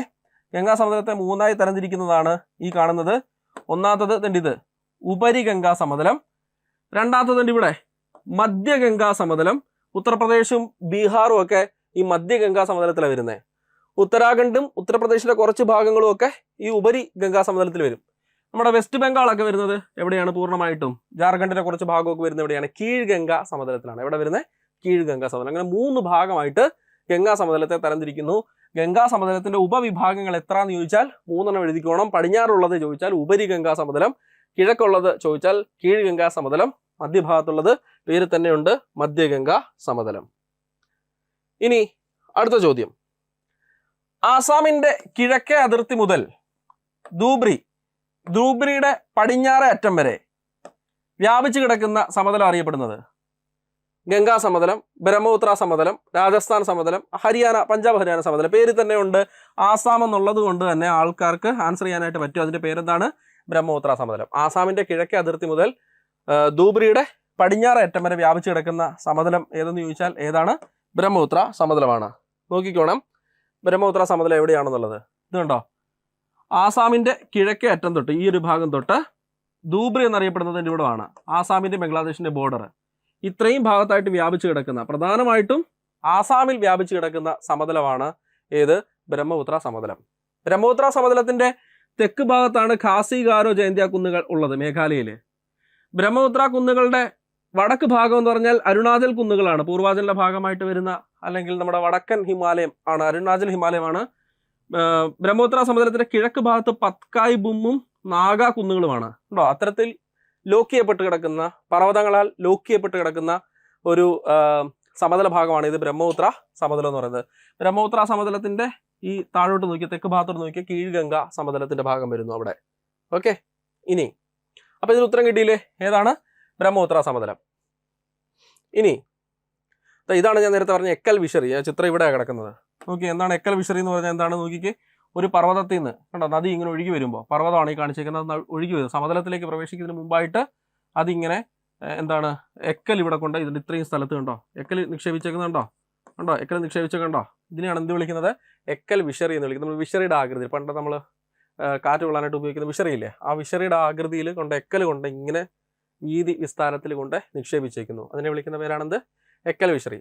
A: ഗംഗാ സമതലത്തെ 3 ആയി തരംതിരിക്കുന്നതാണ് ഈ കാണുന്നത്. ഒന്നാമത്തത് ഇത് ഉപരി ഗംഗാ സമതലം. രണ്ടാമത്തത് ഇവിടെ മധ്യഗംഗാ സമതലം. ഉത്തർപ്രദേശും ബീഹാറും ഒക്കെ ഈ മധ്യഗംഗാ സമതലത്തിലാണ് വരുന്നത്. ഉത്തരാഖണ്ഡും ഉത്തർപ്രദേശിലെ കുറച്ച് ഭാഗങ്ങളും ഒക്കെ ഈ ഉപരി ഗംഗാ സമതലത്തിൽ വരും. നമ്മുടെ വെസ്റ്റ് ബംഗാളൊക്കെ വരുന്നത് എവിടെയാണ്? പൂർണ്ണമായിട്ടും ജാർഖണ്ഡിന്റെ കുറച്ച് ഭാഗമൊക്കെ വരുന്നത് എവിടെയാണ്? കീഴ്ഗംഗാ സമതലത്തിലാണ്. എവിടെ വരുന്നത്? കീഴ്ഗംഗാ സമതലം. അങ്ങനെ 3 ഭാഗമായിട്ട് ഗംഗാ സമതലത്തെ തരംതിരിക്കുന്നു. ഗംഗാ സമതലത്തിന്റെ ഉപവിഭാഗങ്ങൾ എത്രയെന്ന് ചോദിച്ചാൽ 3 എഴുതിക്കോണം. പടിഞ്ഞാറുള്ളത് ചോദിച്ചാൽ ഉപരി ഗംഗാ സമതലം, കിഴക്കുള്ളത് ചോദിച്ചാൽ കീഴ്ഗംഗാ സമതലം, മധ്യഭാഗത്തുള്ളത് പേര് തന്നെയുണ്ട് മധ്യഗംഗാ സമതലം. ഇനി അടുത്ത ചോദ്യം. ആസാമിന്റെ കിഴക്കേ അതിർത്തി മുതൽ ധൂബ്രിയുടെ പടിഞ്ഞാറേ അറ്റം വരെ വ്യാപിച്ചു കിടക്കുന്ന സമതലം അറിയപ്പെടുന്നത് ഗംഗാ സമതലം, ബ്രഹ്മപുത്ര സമതലം, രാജസ്ഥാൻ സമതലം, പഞ്ചാബ് ഹരിയാന സമതലം. പേര് തന്നെ ഉണ്ട്. ആസാം എന്നുള്ളത് കൊണ്ട് തന്നെ ആൾക്കാർക്ക് ആൻസർ ചെയ്യാനായിട്ട് പറ്റും. അതിന്റെ പേരെന്താണ്? ബ്രഹ്മപുത്ര സമതലം. ആസാമിന്റെ കിഴക്കേ അതിർത്തി മുതൽ ധൂബ്രിയുടെ പടിഞ്ഞാറേ അറ്റം വരെ വ്യാപിച്ചു കിടക്കുന്ന സമതലം ഏതെന്ന് ചോദിച്ചാൽ ഏതാണ്? ബ്രഹ്മപുത്ര സമതലമാണ്. നോക്കിക്കോണം ബ്രഹ്മപുത്ര സമതലം എവിടെയാണെന്നുള്ളത്. ഇത് കണ്ടോ? ആസാമിന്റെ കിഴക്കേ അറ്റം തൊട്ട് ഈ ഒരു ഭാഗം തൊട്ട് ധൂബ്രി എന്നറിയപ്പെടുന്നതിൻ്റെ ഇവിടെയാണ് ആസാമിന്റെ ബംഗ്ലാദേശിന്റെ ബോർഡർ. ഇത്രയും ഭാഗത്തായിട്ട് വ്യാപിച്ചു കിടക്കുന്ന, പ്രധാനമായിട്ടും ആസാമിൽ വ്യാപിച്ചു കിടക്കുന്ന സമതലമാണ് ഏത്? ബ്രഹ്മപുത്ര സമതലം. ബ്രഹ്മപുത്ര സമതലത്തിന്റെ തെക്ക് ഭാഗത്താണ് ഖാസി ഗാരോ ജയന്തിയ കുന്നുകൾ ഉള്ളത് മേഘാലയയിൽ. ബ്രഹ്മപുത്ര കുന്നുകളുടെ വടക്ക് ഭാഗം എന്ന് പറഞ്ഞാൽ അരുണാചൽ കുന്നുകളാണ്. പൂർവാചലിന്റെ ഭാഗമായിട്ട് വരുന്ന അല്ലെങ്കിൽ നമ്മുടെ വടക്കൻ ഹിമാലയം ആണ്, അരുണാചൽ ഹിമാലയമാണ്. ബ്രഹ്മപുത്ര സമതലത്തിന്റെ കിഴക്ക് ഭാഗത്ത് പത്കായ് ബുമ്മും നാഗ കുന്നുകളുമാണ്. ഉണ്ടോ? അത്തരത്തിൽ ലോക്ക് ചെയ്യപ്പെട്ട് കിടക്കുന്ന, പർവ്വതങ്ങളാൽ ലോക്ക് ചെയ്യപ്പെട്ട് കിടക്കുന്ന ഒരു സമതല ഭാഗമാണ് ഇത് ബ്രഹ്മപുത്ര സമതലം എന്ന് പറയുന്നത്. ബ്രഹ്മപുത്ര സമതലത്തിന്റെ ഈ താഴോട്ട് നോക്കിയ തെക്ക് ഭാഗത്തോട്ട് നോക്കിയ കീഴ്ഗംഗ സമതലത്തിന്റെ ഭാഗം വരുന്നു അവിടെ. ഓക്കെ, ഇനി അപ്പൊ ഇതിന് ഉത്തരം കിട്ടിയില്ലേ? ഏതാണ്? ബ്രഹ്മപുത്ര സമതലം. ഇനി ഇതാണ് ഞാൻ നേരത്തെ പറഞ്ഞ എക്കൽ വിഷറി. ചിത്രം ഇവിടെയാണ് കിടക്കുന്നത്. നോക്കി, എന്താണ് എക്കൽ വിഷറി എന്ന് പറഞ്ഞാൽ? എന്താണ് നോക്കിക്ക്, ഒരു പർവ്വതത്തിൽ നിന്ന് കണ്ടോ നദി ഇങ്ങനെ ഒഴുകി വരുമ്പോൾ, പർവ്വതമാണ് ഈ കാണിച്ചിരിക്കുന്നത്, ഒഴുകി വരും സമതലത്തിലേക്ക് പ്രവേശിക്കുന്നതിന് മുമ്പായിട്ട് അതിങ്ങനെ എന്താണ് എക്കൽ ഇവിടെ കൊണ്ട് ഇതിൻ്റെ ഇത്രയും സ്ഥലത്ത് കണ്ടോ എക്കൽ നിക്ഷേപിച്ചേക്കുന്നുണ്ടോ? കണ്ടോ എക്കൽ നിക്ഷേപിച്ചേക്കണ്ടോ? ഇതിനെയാണ് എന്ത് വിളിക്കുന്നത്? എക്കൽ വിഷറി എന്ന് വിളിക്കുന്നത്. നമ്മൾ വിഷറിയുടെ ആകൃതി, പണ്ട് നമ്മൾ കാറ്റ് കൊള്ളാനായിട്ട് ഉപയോഗിക്കുന്ന വിഷറിയില്ലേ, ആ വിഷറിയുടെ ആകൃതിയിൽ കൊണ്ട് എക്കൽ കൊണ്ട് ഇങ്ങനെ വീതി വിസ്താരത്തിൽ കൊണ്ട് നിക്ഷേപിച്ചേക്കുന്നു. അതിനെ വിളിക്കുന്ന പേരാണെന്ത്? എക്കൽ വിഷറി.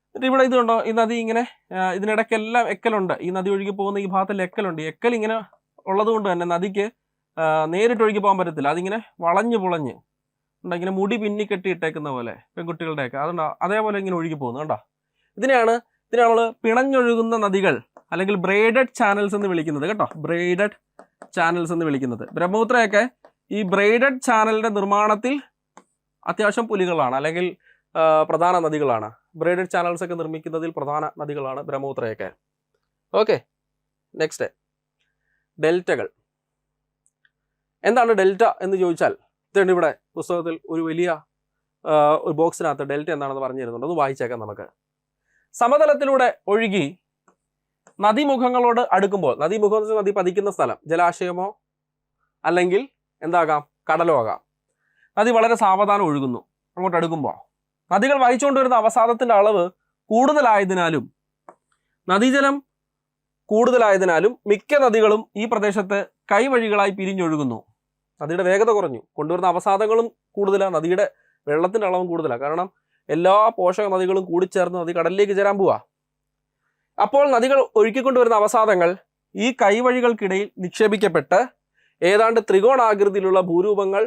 A: എന്നിട്ട് ഇവിടെ ഇത് കണ്ടോ, ഈ നദി ഇങ്ങനെ ഇതിനിടയ്ക്കെല്ലാം എക്കലുണ്ട്. ഈ നദി ഒഴുകി പോകുന്ന ഈ ഭാഗത്തിൽ എക്കലുണ്ട്. എക്കൽ ഇങ്ങനെ ഉള്ളത് കൊണ്ട് തന്നെ നദിക്ക് നേരിട്ട് ഒഴുകി പോകാൻ പറ്റത്തില്ല. അതിങ്ങനെ വളഞ്ഞ് പുളഞ്ഞ് ഇങ്ങനെ മുടി പിന്നിക്കെട്ടി ഇട്ടേക്കുന്ന പോലെ പെൺകുട്ടികളുടെയൊക്കെ അതുണ്ടോ, അതേപോലെ ഇങ്ങനെ ഒഴുകി പോകുന്നു കണ്ടോ. ഇതിനെ നമ്മൾ പിണഞ്ഞൊഴുകുന്ന നദികൾ അല്ലെങ്കിൽ ബ്രേഡഡ് ചാനൽസ് എന്ന് വിളിക്കുന്നത് കേട്ടോ. ബ്രേഡഡ് ചാനൽസ് എന്ന് വിളിക്കുന്നത്. ബ്രഹ്മപുത്രയൊക്കെ ഈ ബ്രേഡഡ് ചാനലിന്റെ നിർമ്മാണത്തിൽ അത്യാവശ്യം പുലികളാണ് അല്ലെങ്കിൽ പ്രധാന നദികളാണ്. ബ്രേഡഡ് ചാനൽസ് ഒക്കെ നിർമ്മിക്കുന്നതിൽ പ്രധാന നദികളാണ് ബ്രഹ്മപുത്രയൊക്കെ. Okay, next ഡെൽറ്റകൾ. എന്താണ് ഡെൽറ്റ എന്ന് ചോദിച്ചാൽ ഇതുണ്ട് ഇവിടെ പുസ്തകത്തിൽ ഒരു വലിയ ഒരു ബോക്സിനകത്ത് ഡെൽറ്റ എന്താണെന്ന് പറഞ്ഞു തരുന്നുണ്ട്. ഒന്ന് വായിച്ചേക്കാം നമുക്ക്. സമതലത്തിലൂടെ ഒഴുകി നദീമുഖങ്ങളോട് അടുക്കുമ്പോൾ, നദീമുഖം എന്ന് വെച്ചാൽ നദി പതിക്കുന്ന സ്ഥലം, ജലാശയമോ അല്ലെങ്കിൽ എന്താകാം, കടലോ ആകാം. നദി വളരെ സാവധാനം ഒഴുകുന്നു. അങ്ങോട്ട് അടുക്കുമ്പോൾ നദികൾ വഹിച്ചുകൊണ്ടുവരുന്ന അവസാദത്തിന്റെ അളവ് കൂടുതലായതിനാലും നദീജലം കൂടുതലായതിനാലും മിക്ക നദികളും ഈ പ്രദേശത്ത് കൈവഴികളായി പിരിഞ്ഞൊഴുകുന്നു. നദിയുടെ വേഗത കുറഞ്ഞു, കൊണ്ടുവരുന്ന അവസാദങ്ങളും കൂടുതലാണ്, നദിയുടെ വെള്ളത്തിന്റെ അളവും കൂടുതലാണ്. കാരണം എല്ലാ പോഷക നദികളും കൂടിച്ചേർന്ന് നദി കടലിലേക്ക് ചേരാൻ പോവാ. അപ്പോൾ നദികൾ ഒഴുക്കിക്കൊണ്ടുവരുന്ന അവസാദങ്ങൾ ഈ കൈവഴികൾക്കിടയിൽ നിക്ഷേപിക്കപ്പെട്ട് ഏതാണ്ട് ത്രികോണാകൃതിയിലുള്ള ഭൂരൂപങ്ങൾ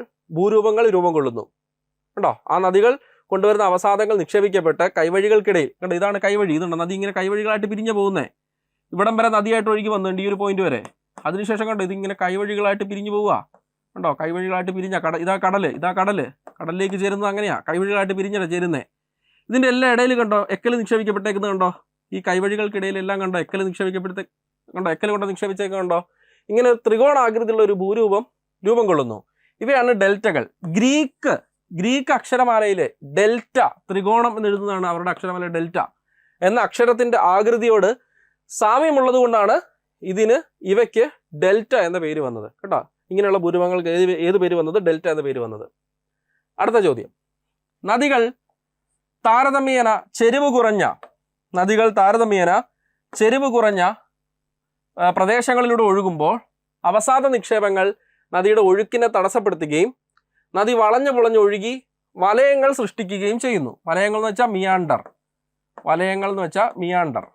A: രൂപം കൊള്ളുന്നു. കണ്ടോ, ആ നദികൾ കൊണ്ടുവരുന്ന അവസാദങ്ങൾ നിക്ഷേപിക്കപ്പെട്ട് കൈവഴികൾക്കിടയിൽ, കണ്ടോ ഇതാണ് കൈവഴി, ഇതുണ്ടോ നദി ഇങ്ങനെ കൈവഴികളായിട്ട് പിരിഞ്ഞു പോകുന്നേ. ഇവിടം വരെ നദിയായിട്ട് ഒഴുകി വന്നിട്ടുണ്ട്, ഈ ഒരു പോയിന്റ് വരെ. അതിനുശേഷം കണ്ടോ ഇതിങ്ങനെ കൈവഴികളായിട്ട് പിരിഞ്ഞു പോവുക. കണ്ടോ കൈവഴികളായിട്ട് പിരിഞ്ഞ ഇതാ കടലിലേക്ക് ചേരുന്നത് അങ്ങനെയാ, കൈവഴികളായിട്ട് പിരിഞ്ഞാ ചേരുന്നേ. ഇതിന്റെ എല്ലാ ഇടയിൽ കണ്ടോ എക്കൽ നിക്ഷേപിക്കപ്പെട്ടേക്കുന്നത് കണ്ടോ, ഈ കൈവഴികൾക്കിടയിൽ എല്ലാം കണ്ടോ എക്കൽ എക്കൽ കൊണ്ട് നിക്ഷേപിച്ചേക്ക് കണ്ടോ. ഇങ്ങനെ ത്രികോണാകൃതിയിലുള്ള ഒരു ഭൂരൂപം രൂപം കൊള്ളുന്നു. ഇവയാണ് ഡെൽറ്റകൾ. ഗ്രീക്ക് അക്ഷരമാലയിലെ ഡെൽറ്റ, ത്രികോണം എന്ന് എഴുതുന്നതാണ് അവരുടെ അക്ഷരമാല. ഡെൽറ്റ എന്ന അക്ഷരത്തിന്റെ ആകൃതിയോട് സാമ്യമുള്ളത് കൊണ്ടാണ് ഇവയ്ക്ക് ഡെൽറ്റ എന്ന പേര് വന്നത്. കേട്ടോ, ഇങ്ങനെയുള്ള ഭൂരൂപങ്ങൾക്ക് ഏത് പേര് വന്നത്? ഡെൽറ്റ എന്ന പേര് വന്നത്. അടുത്ത ചോദ്യം, നദികൾ താരതമ്യേന ചെരിവ് കുറഞ്ഞ പ്രദേശങ്ങളിലൂടെ ഒഴുകുമ്പോൾ അവസാദ നിക്ഷേപങ്ങൾ നദിയുടെ ഒഴുക്കിനെ തടസ്സപ്പെടുത്തുകയും നദി വളഞ്ഞു പുളഞ്ഞ് ഒഴുകി വലയങ്ങൾ സൃഷ്ടിക്കുകയും ചെയ്യുന്നു. വലയങ്ങൾ എന്ന് വെച്ചാൽ മിയാണ്ടർ.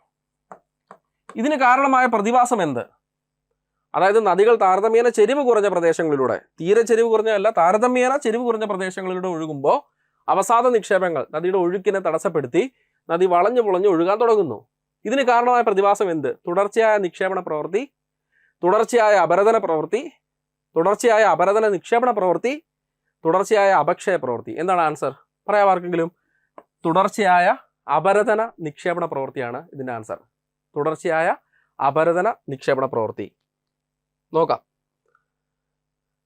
A: ഇതിന് കാരണമായ പ്രതിഭാസം എന്ത്? അതായത് നദികൾ താരതമ്യേന ചെരിവ് കുറഞ്ഞ പ്രദേശങ്ങളിലൂടെ, തീരെ ചെരിവ് കുറഞ്ഞല്ല, താരതമ്യേന ചെരിവ് കുറഞ്ഞ പ്രദേശങ്ങളിലൂടെ ഒഴുകുമ്പോൾ അവസാദ നിക്ഷേപങ്ങൾ നദിയുടെ ഒഴുക്കിനെ തടസ്സപ്പെടുത്തി നദി വളഞ്ഞു പുളഞ്ഞ് ഒഴുകാൻ തുടങ്ങുന്നു. ഇതിന് കാരണമായ പ്രതിഭാസം എന്ത്? തുടർച്ചയായ നിക്ഷേപണ പ്രവൃത്തി, തുടർച്ചയായ അപരദന നിക്ഷേപണ പ്രവൃത്തി, തുടർച്ചയായ അപക്ഷയ പ്രവൃത്തി. എന്താണ് ആൻസർ? പറയാം ആർക്കെങ്കിലും. തുടർച്ചയായ അപരദന നിക്ഷേപണ പ്രവൃത്തിയാണ് ഇതിന്റെ ആൻസർ. തുടർച്ചയായ അപരദന നിക്ഷേപണ പ്രവൃത്തി. നോക്കാം.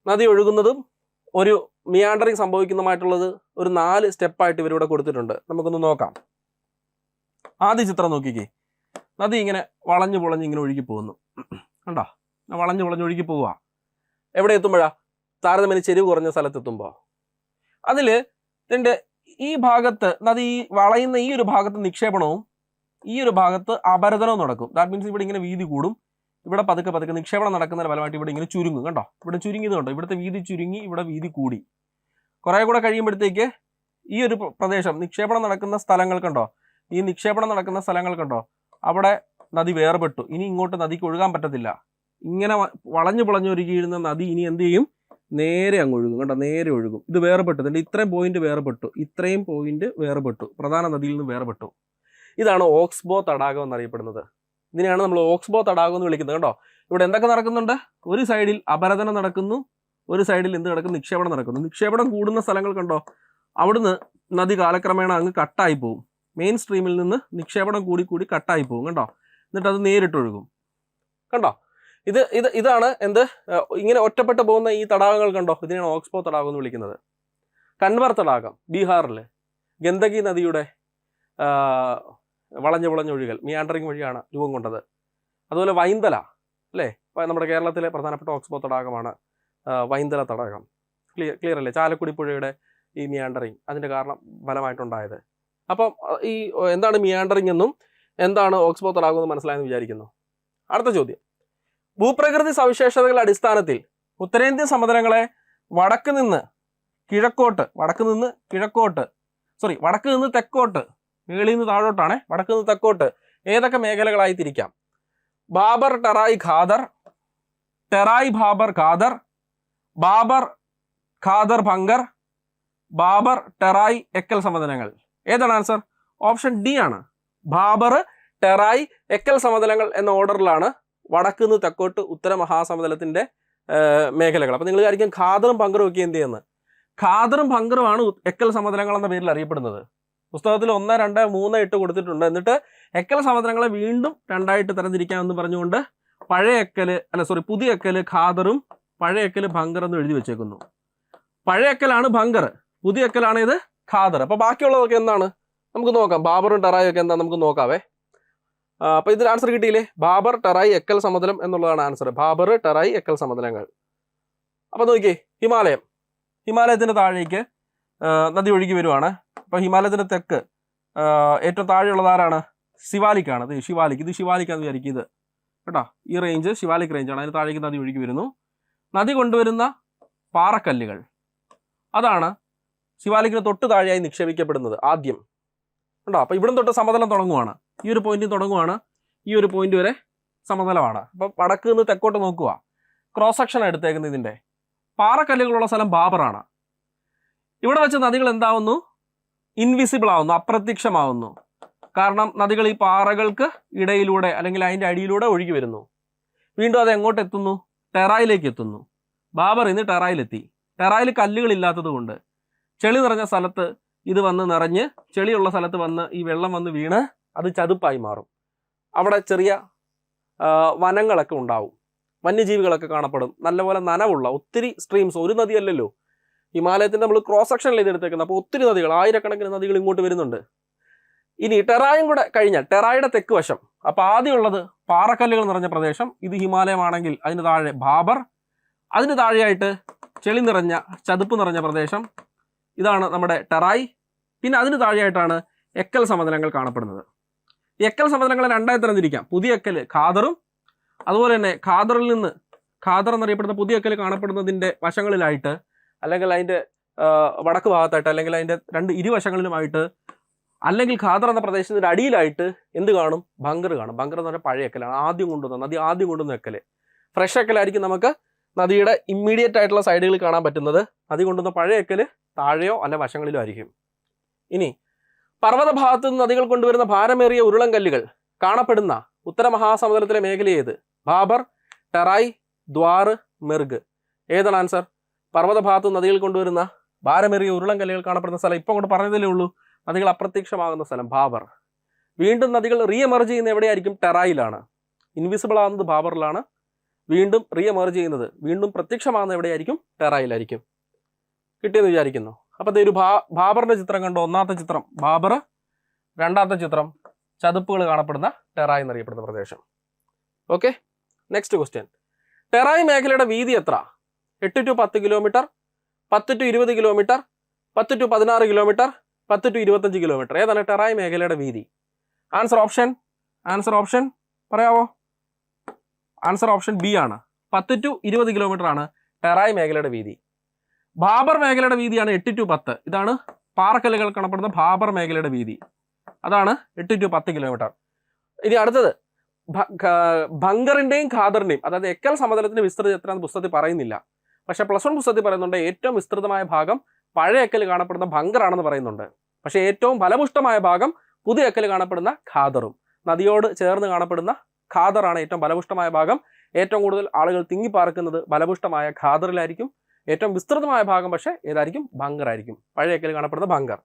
A: നദി ഒഴുകുന്നതും ഒരു മിയാണ്ടറിങ് സംഭവിക്കുന്നതുമായിട്ടുള്ളത് ഒരു 4 സ്റ്റെപ്പായിട്ട് ഇവരിവിടെ കൊടുത്തിട്ടുണ്ട്. നമുക്കൊന്ന് നോക്കാം. ആദ്യ ചിത്രം നോക്കിക്കേ. നദി ഇങ്ങനെ വളഞ്ഞു പുളഞ്ഞ് ഇങ്ങനെ ഒഴുകി പോകുന്നു. കണ്ടോ, വളഞ്ഞു പുളഞ്ഞ് ഒഴുകി പോവുക. എവിടെ എത്തുമ്പോഴാ? താരതമ്യേന ചെരിവ് കുറഞ്ഞ സ്ഥലത്തെത്തുമ്പോൾ. അതിൽ ഇതിൻ്റെ ഈ ഭാഗത്ത് നദി വളയുന്ന ഈ ഒരു ഭാഗത്ത് നിക്ഷേപണവും ഈ ഒരു ഭാഗത്ത് അപരദനവും നടക്കും. ദാറ്റ് മീൻസ് ഇവിടെ ഇങ്ങനെ വീതി കൂടും, ഇവിടെ പതുക്കെ നിക്ഷേപണം നടക്കുന്നതിന് ഫലമായിട്ട് ഇവിടെ ഇങ്ങനെ ചുരുങ്ങും. കണ്ടോ, ഇവിടെ ചുരുങ്ങിയത് കണ്ടോ, ഇവിടുത്തെ വീതി ചുരുങ്ങി, ഇവിടെ വീതി കൂടി. കുറേ കൂടെ കഴിയുമ്പോഴത്തേക്ക് ഈ ഒരു പ്രദേശം നിക്ഷേപണം നടക്കുന്ന സ്ഥലങ്ങൾ കണ്ടോ, ഈ നിക്ഷേപണം നടക്കുന്ന സ്ഥലങ്ങൾ കണ്ടോ, അവിടെ നദി വേർപെട്ടു. ഇനി ഇങ്ങോട്ട് നദിക്ക് ഒഴുകാൻ പറ്റത്തില്ല. ഇങ്ങനെ വളഞ്ഞു പുളഞ്ഞൊരുകിയിരുന്ന നദി ഇനി എന്ത് ചെയ്യും? നേരെ അങ്ങ് ഒഴുകും. കണ്ടോ, നേരെ ഒഴുകും. ഇത് വേർപെട്ടു. ഇത്രയും പോയിന്റ് വേർപെട്ടു, പ്രധാന നദിയിൽ നിന്ന് വേർപെട്ടു. ഇതാണ് ഓക്സ്ബോ തടാകം എന്നറിയപ്പെടുന്നത്. ഇതിനെയാണ് നമ്മൾ ഓക്സ്ബോ തടാകം എന്ന് വിളിക്കുന്നത്. കണ്ടോ, ഇവിടെ എന്തൊക്കെ നടക്കുന്നുണ്ട്? ഒരു സൈഡിൽ അപരദനം നടക്കുന്നു, ഒരു സൈഡിൽ എന്ത് നടക്കുന്നു? നിക്ഷേപണം നടക്കുന്നു. നിക്ഷേപണം കൂടുന്ന സ്ഥലങ്ങൾ കണ്ടോ, അവിടുന്ന് നദി കാലക്രമേണ അങ്ങ് കട്ടായി പോകും. മെയിൻ സ്ട്രീമിൽ നിന്ന് നിക്ഷേപണം കൂടി കട്ടായി പോകും. കണ്ടോ, എന്നിട്ട് അത് നേരിട്ടൊഴുകും. കണ്ടോ, ഇതാണ് എന്ത്, ഇങ്ങനെ ഒറ്റപ്പെട്ട് പോകുന്ന ഈ തടാകങ്ങൾ കണ്ടോ, ഇതിനെയാണ് ഓക്സ്ബോ തടാകം എന്ന് വിളിക്കുന്നത്. കൻവർ തടാകം ബീഹാറിൽ ഗന്ദകി നദിയുടെ വളഞ്ഞൊഴുകൽ, മിയാണ്ടറിങ് വഴിയാണ് രൂപം കൊണ്ടത്. അതുപോലെ വൈന്തല അല്ലേ, നമ്മുടെ കേരളത്തിലെ പ്രധാനപ്പെട്ട ഓക്സ്ബോ തടാകമാണ് വൈന്തല തടാകം. ക്ലിയർ അല്ലേ? ചാലക്കുടി പുഴയുടെ ഈ മിയാണ്ടറിങ് അതിൻ്റെ കാരണം ഫലമായിട്ടുണ്ടായത്. അപ്പം ഈ എന്താണ് മിയാണ്ടറിങ് എന്നും എന്താണ് ഓക്സ്ബോ തടാകം എന്നും മനസ്സിലായെന്ന് വിചാരിക്കുന്നു. അടുത്ത ചോദ്യം, ഭൂപ്രകൃതി സവിശേഷതകളുടെ അടിസ്ഥാനത്തിൽ ഉത്തരേന്ത്യൻ സമതലങ്ങളെ വടക്ക് നിന്ന് തെക്കോട്ട്, മേളിൽ നിന്ന് താഴോട്ടാണ്, വടക്ക് നിന്ന് തെക്കോട്ട് ഏതൊക്കെ മേഖലകളായി തിരിക്കാം? ബാബർ ടെറായി ഖാദർ, ബാബർ ഖാദർ ഭംഗർ, ബാബർ ടെറായി എക്കൽ സമതലങ്ങൾ. ഏതാണ് ആൻസർ? ഓപ്ഷൻ ഡി ആണ്. ബാബർ ടെറായി എക്കൽ സമതലങ്ങൾ എന്ന ഓർഡറിലാണ് വടക്ക് നിന്ന് തെക്കോട്ട് ഉത്തര മഹാസമതലത്തിന്റെ മേഖലകൾ. അപ്പൊ നിങ്ങൾ വിചാരിക്കും ഖാദറും ഭംഗറും ഒക്കെ എന്ത് ചെയ്യുന്നത്? ഖാദറും ഭംഗറുമാണ് എക്കൽ സമതലങ്ങൾ എന്ന പേരിൽ അറിയപ്പെടുന്നത്. പുസ്തകത്തിൽ 1, 2, 3 ഇട്ട് കൊടുത്തിട്ടുണ്ട്. എന്നിട്ട് എക്കൽ സമതലങ്ങളെ വീണ്ടും 2ആയിട്ട് തരംതിരിക്കാമെന്ന് പറഞ്ഞുകൊണ്ട് പുതിയ എക്കല് ഖാദറും പഴയ എക്കല് ഭംഗർ എന്ന് എഴുതി വെച്ചേക്കുന്നു. പഴയ എക്കലാണ് ഭംഗർ, പുതിയ എക്കലാണ് ഇത് ഖാദർ. അപ്പൊ ബാക്കിയുള്ളതൊക്കെ എന്താണ്? നമുക്ക് നോക്കാം ബാബറും ടെറായും ഒക്കെ എന്താ നമുക്ക് നോക്കാവേ. അപ്പോൾ ഇതിന് ആൻസർ കിട്ടിയില്ലേ? ബാബർ, ടെറായി, എക്കൽ സമതലം എന്നുള്ളതാണ് ആൻസർ. ബാബർ, ടെറായി, എക്കൽ സമതലങ്ങൾ. അപ്പോൾ നോക്കിയേ, ഹിമാലയത്തിൻ്റെ താഴേക്ക് നദി ഒഴുകി വരുവാണ്. അപ്പോൾ ഹിമാലയത്തിൻ്റെ തെക്ക് ഏറ്റവും താഴെയുള്ളത് ആരാണ്? ശിവാലിക്കാണ്. ഇത് ശിവാലിക്കാന്ന് വിചാരിക്കും. ഇത് കേട്ടോ, ഈ റേഞ്ച് ശിവാലിക് റേഞ്ചാണ്. അതിന് താഴേക്ക് നദി ഒഴുകി വരുന്നു. നദി കൊണ്ടുവരുന്ന പാറക്കല്ലുകൾ അതാണ് ശിവാലിക്കിന് തൊട്ട് താഴെയായി നിക്ഷേപിക്കപ്പെടുന്നത് ആദ്യം. കേട്ടോ, അപ്പോൾ ഇവിടം തൊട്ട് സമതലം തുടങ്ങുവാണ്. ഈ ഒരു പോയിന്റിൽ തുടങ്ങുവാണ്, ഈ ഒരു പോയിന്റ് വരെ സമതലമാണ്. അപ്പം വടക്ക് നിന്ന് തെക്കോട്ട് നോക്കുക, ക്രോസ് സെക്ഷൻ എടുത്തേക്കുന്നത്. ഇതിൻ്റെ പാറക്കല്ലുകളുള്ള സ്ഥലം ബാബറാണ്. ഇവിടെ വെച്ച് നദികൾ എന്താവുന്നു? ഇൻവിസിബിൾ ആവുന്നു, അപ്രത്യക്ഷമാവുന്നു. കാരണം നദികൾ ഈ പാറകൾക്ക് ഇടയിലൂടെ അല്ലെങ്കിൽ അതിൻ്റെ അടിയിലൂടെ ഒഴുകി വരുന്നു. വീണ്ടും അത് എങ്ങോട്ട് എത്തുന്നു? ടെറായിലേക്ക് എത്തുന്നു. ബാബർ ഇന്ന് ടെറായിലെത്തി. ടെറായിൽ കല്ലുകളില്ലാത്തത് കൊണ്ട് ചെളി നിറഞ്ഞ സ്ഥലത്ത് ഇത് വന്ന് നിറഞ്ഞ്, ചെളിയുള്ള സ്ഥലത്ത് വന്ന് ഈ വെള്ളം വന്ന് വീണ് അത് ചതുപ്പായി മാറും. അവിടെ ചെറിയ വനങ്ങളൊക്കെ ഉണ്ടാവും, വന്യജീവികളൊക്കെ കാണപ്പെടും. നല്ലപോലെ നനവുള്ള ഒത്തിരി സ്ട്രീംസ്, ഒരു നദിയല്ലല്ലോ, ഹിമാലയത്തിൻ്റെ നമ്മൾ ക്രോസ് സെക്ഷനിൽ ഇതെടുത്തേക്കുന്നത്. അപ്പോൾ ഒത്തിരി നദികൾ, ആയിരക്കണക്കിന് നദികൾ ഇങ്ങോട്ട് വരുന്നുണ്ട്. ഇനി ടെറായും കൂടെ കഴിഞ്ഞാൽ ടെറായുടെ തെക്ക് വശം, അപ്പോൾ ആദ്യമുള്ളത് പാറക്കല്ലുകൾ നിറഞ്ഞ പ്രദേശം. ഇത് ഹിമാലയമാണെങ്കിൽ അതിന് താഴെ ബാബർ, അതിന് താഴെയായിട്ട് ചെളി നിറഞ്ഞ ചതുപ്പ് നിറഞ്ഞ പ്രദേശം, ഇതാണ് നമ്മുടെ ടെറായി. പിന്നെ അതിന് താഴെയായിട്ടാണ് എക്കൽ സമതലങ്ങൾ കാണപ്പെടുന്നത്. ഈ എക്കൽ സമതലങ്ങളെ രണ്ടായി തരംതിരിക്കാം. പുതിയ എക്കൽ ഖാദറും, അതുപോലെ തന്നെ ഖാദറിൽ നിന്ന് ഖാദർ എന്നറിയപ്പെടുന്ന പുതിയ എക്കൽ കാണപ്പെടുന്നതിൻ്റെ വശങ്ങളിലായിട്ട്, അല്ലെങ്കിൽ അതിൻ്റെ വടക്ക് ഭാഗത്തായിട്ട്, അല്ലെങ്കിൽ അതിൻ്റെ ഇരുവശങ്ങളിലുമായിട്ട്, അല്ലെങ്കിൽ ഖാദർ എന്ന പ്രദേശത്തിൻ്റെ അടിയിലായിട്ട് എന്ത് കാണും? ബങ്കർ കാണും. ബങ്കർ എന്ന് പറഞ്ഞാൽ പഴയ എക്കലാണ്, നദി ആദ്യം കൊണ്ടുവന്ന എക്കല്. ഫ്രഷ് എക്കലായിരിക്കും നമുക്ക് നദിയുടെ ഇമ്മീഡിയറ്റ് ആയിട്ടുള്ള സൈഡുകളിൽ കാണാൻ പറ്റുന്നത്. നദി കൊണ്ടുവന്ന പഴയ എക്കല് താഴെയോ അല്ല വശങ്ങളിലോ ആയിരിക്കും. ഇനി പർവ്വത ഭാഗത്ത് നിന്ന് നദികൾ കൊണ്ടുവരുന്ന ഭാരമേറിയ ഉരുളൻ കല്ലുകൾ കാണപ്പെടുന്ന ഉത്തര മഹാസമുദ്രത്തിലെ മേഖല ഏത്? ബാബർ, ടെറായി, ദ്വാർ, മിർഗ്. ഏതാണ് ആൻസർ? പർവ്വത ഭാഗത്ത് നദികൾ കൊണ്ടുവരുന്ന ഭാരമേറിയ ഉരുളൻ കല്ലുകൾ കാണപ്പെടുന്ന സ്ഥലം ഇപ്പം കൊണ്ട് പറഞ്ഞതല്ലേ ഉള്ളൂ. നദികൾ അപ്രത്യക്ഷമാകുന്ന സ്ഥലം ബാബർ. വീണ്ടും നദികൾ റീഎമർജ് ചെയ്യുന്ന എവിടെയായിരിക്കും? ടെറായിലാണ്. ഇൻവിസിബിൾ ആകുന്നത് ബാബറിലാണ്. വീണ്ടും റീഎമർജ് ചെയ്യുന്നത്, വീണ്ടും പ്രത്യക്ഷമാകുന്ന എവിടെയായിരിക്കും? ടെറായിലായിരിക്കും. കിട്ടിയെന്ന് വിചാരിക്കുന്നു. അപ്പോൾ അതൊരു ബാബറിൻ്റെ ചിത്രം കണ്ടോ? ഒന്നാമത്തെ ചിത്രം ബാബർ, രണ്ടാമത്തെ ചിത്രം ചതുപ്പുകൾ കാണപ്പെടുന്ന ടെറായി എന്നറിയപ്പെടുന്ന പ്രദേശം. Okay, next question. ടെറായി മേഖലയുടെ വീതി എത്ര? 8 to 10 kilometre, 10 to 20 kilometre, 10 to 16 kilometre, 10 to 25 kilometre. ഏതാണ് ടെറായി മേഖലയുടെ വീതി? ആൻസർ ഓപ്ഷൻ പറയാവോ? ആൻസർ ഓപ്ഷൻ ബി ആണ്. 10 to 20 കിലോമീറ്റർ ആണ് ടെറായി മേഖലയുടെ വീതി. ബാബർ മേഖലയുടെ വീതിയാണ് 8 to 10. ഇതാണ് പാറക്കല്ലുകൾ കാണപ്പെടുന്ന ബാബർ മേഖലയുടെ വീതി. അതാണ് 8 to 10 കിലോമീറ്റർ. ഇനി അടുത്തത് ബങ്കറിൻ്റെയും ഖാദറിൻ്റെയും, അതായത് എക്കൽ സമതലത്തിന്റെ വിസ്തൃതി എത്രയാണെന്ന് പുസ്തകത്തിൽ പറയുന്നില്ല. പക്ഷേ +1 പുസ്തകത്തിൽ പറയുന്നുണ്ട് ഏറ്റവും വിസ്തൃതമായ ഭാഗം പഴയ എക്കൽ കാണപ്പെടുന്ന ബങ്കറാണെന്ന് പറയുന്നുണ്ട്. പക്ഷേ ഏറ്റവും ഫലപുഷ്ടമായ ഭാഗം പുതിയ എക്കൽ കാണപ്പെടുന്ന ഖാദറും. നദിയോട് ചേർന്ന് കാണപ്പെടുന്ന ഖാദറാണ് ഏറ്റവും ഫലപുഷ്ടമായ ഭാഗം. ഏറ്റവും കൂടുതൽ ആളുകൾ തിങ്ങിപ്പാർക്കുന്നത് ഫലപുഷ്ടമായ ഖാദറിലായിരിക്കും. ഏറ്റവും വിസ്തൃതമായ ഭാഗം പക്ഷേ ഏതായിരിക്കും? ബങ്കറായിരിക്കും. പഴയ എക്കൽ കാണപ്പെടുന്ന ബങ്കർ.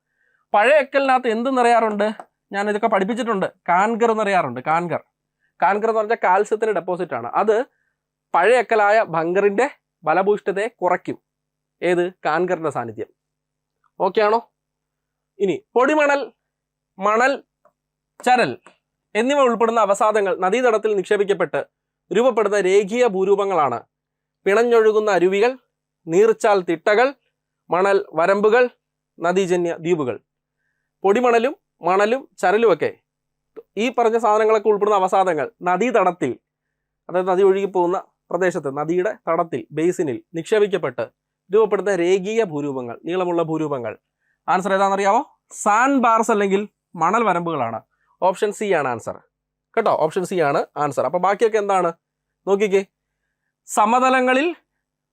A: പഴയ എക്കലിനകത്ത് എന്ത് നിറയാറുണ്ട്? ഞാൻ ഇതൊക്കെ പഠിപ്പിച്ചിട്ടുണ്ട്. കാൻകർ നിറയാറുണ്ട്. കാൻകർ എന്ന് പറഞ്ഞാൽ കാൽസ്യത്തിൻ്റെ ഡെപ്പോസിറ്റ് ആണ്. അത് പഴയ എക്കലായ ബങ്കറിൻ്റെ ഫലഭൂഷ്ഠതയെ കുറയ്ക്കും. ഏത്? കാൻകറിൻ്റെ സാന്നിധ്യം. ഓക്കെ ആണോ? ഇനി പൊടിമണൽ, മണൽ, ചരൽ എന്നിവ ഉൾപ്പെടുന്ന അവസാദങ്ങൾ നദീതടത്തിൽ നിക്ഷേപിക്കപ്പെട്ട് രൂപപ്പെടുന്ന രേഖീയ ഭൂരൂപങ്ങളാണ് പിണഞ്ഞൊഴുകുന്ന അരുവികൾ, നീർച്ചാൽ തിട്ടകൾ, മണൽ വരമ്പുകൾ, നദീജന്യ ദ്വീപുകൾ. പൊടിമണലും മണലും ചരലുമൊക്കെ ഈ പറഞ്ഞ സാധനങ്ങളൊക്കെ ഉൾപ്പെടുന്ന അവസാദങ്ങൾ നദീതടത്തിൽ, അതായത് നദി ഒഴുകി പോകുന്ന പ്രദേശത്ത് നദിയുടെ തടത്തിൽ ബേസിനിൽ നിക്ഷേപിക്കപ്പെട്ട് രൂപപ്പെടുന്ന രേഖീയ ഭൂരൂപങ്ങൾ, നീളമുള്ള ഭൂരൂപങ്ങൾ. ആൻസർ ഏതാണെന്നറിയാമോ? സാൻഡ് ബാർസ് അല്ലെങ്കിൽ മണൽ വരമ്പുകളാണ്. ഓപ്ഷൻ സി ആണ് ആൻസർ കേട്ടോ. ഓപ്ഷൻ സി ആണ് ആൻസർ. അപ്പോൾ ബാക്കിയൊക്കെ എന്താണ് നോക്കിക്കേ. സമതലങ്ങളിൽ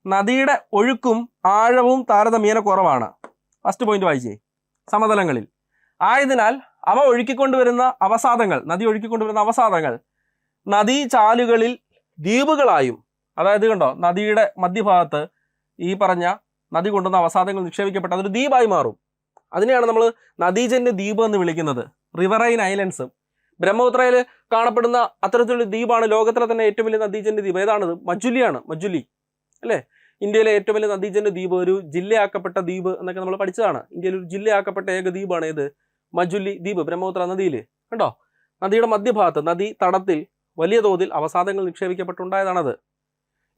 A: നദിയുടെ ഒഴുക്കും ആഴവും താരതമ്യേന കുറവാണ്. ഫസ്റ്റ് പോയിന്റ് വായിച്ചേ. സമതലങ്ങളിൽ ആയതിനാൽ അവ ഒഴുക്കിക്കൊണ്ടുവരുന്ന അവസാദങ്ങൾ, നദി ഒഴുക്കിക്കൊണ്ടുവരുന്ന അവസാദങ്ങൾ നദീചാലുകളിൽ ദ്വീപുകളായും, അതായത് കണ്ടോ നദിയുടെ മധ്യഭാഗത്ത് ഈ പറഞ്ഞ നദി കൊണ്ടുവന്ന അവസാദങ്ങൾ നിക്ഷേപിക്കപ്പെട്ട് അതൊരു ദ്വീപായി മാറും. അതിനെയാണ് നമ്മൾ നദീജന്യ ദ്വീപ് എന്ന് വിളിക്കുന്നത്. റിവറൈൻ ഐലൻഡ്സും ബ്രഹ്മപുത്രയിൽ കാണപ്പെടുന്ന അത്തരത്തിലുള്ള ദ്വീപാണ് ലോകത്തിലെ തന്നെ ഏറ്റവും വലിയ നദീജന്യ ദ്വീപ്. ഏതാണത്? മജുലിയാണ്. മജുലി അല്ലേ? ഇന്ത്യയിലെ ഏറ്റവും വലിയ നദീജന്യ ദ്വീപ്, ഒരു ജില്ലയാക്കപ്പെട്ട ദ്വീപ് എന്നൊക്കെ നമ്മൾ പഠിച്ചതാണ്. ഇന്ത്യയിൽ ഒരു ജില്ലയാക്കപ്പെട്ട ഏക ദ്വീപാണ് ഏത്? മജുലി ദ്വീപ് ബ്രഹ്മപുത്ര നദിയിൽ കണ്ടോ, നദിയുടെ മധ്യഭാഗത്ത് നദീ തടത്തിൽ വലിയ തോതിൽ അവസാദങ്ങൾ നിക്ഷേപിക്കപ്പെട്ടുണ്ടായതാണത്.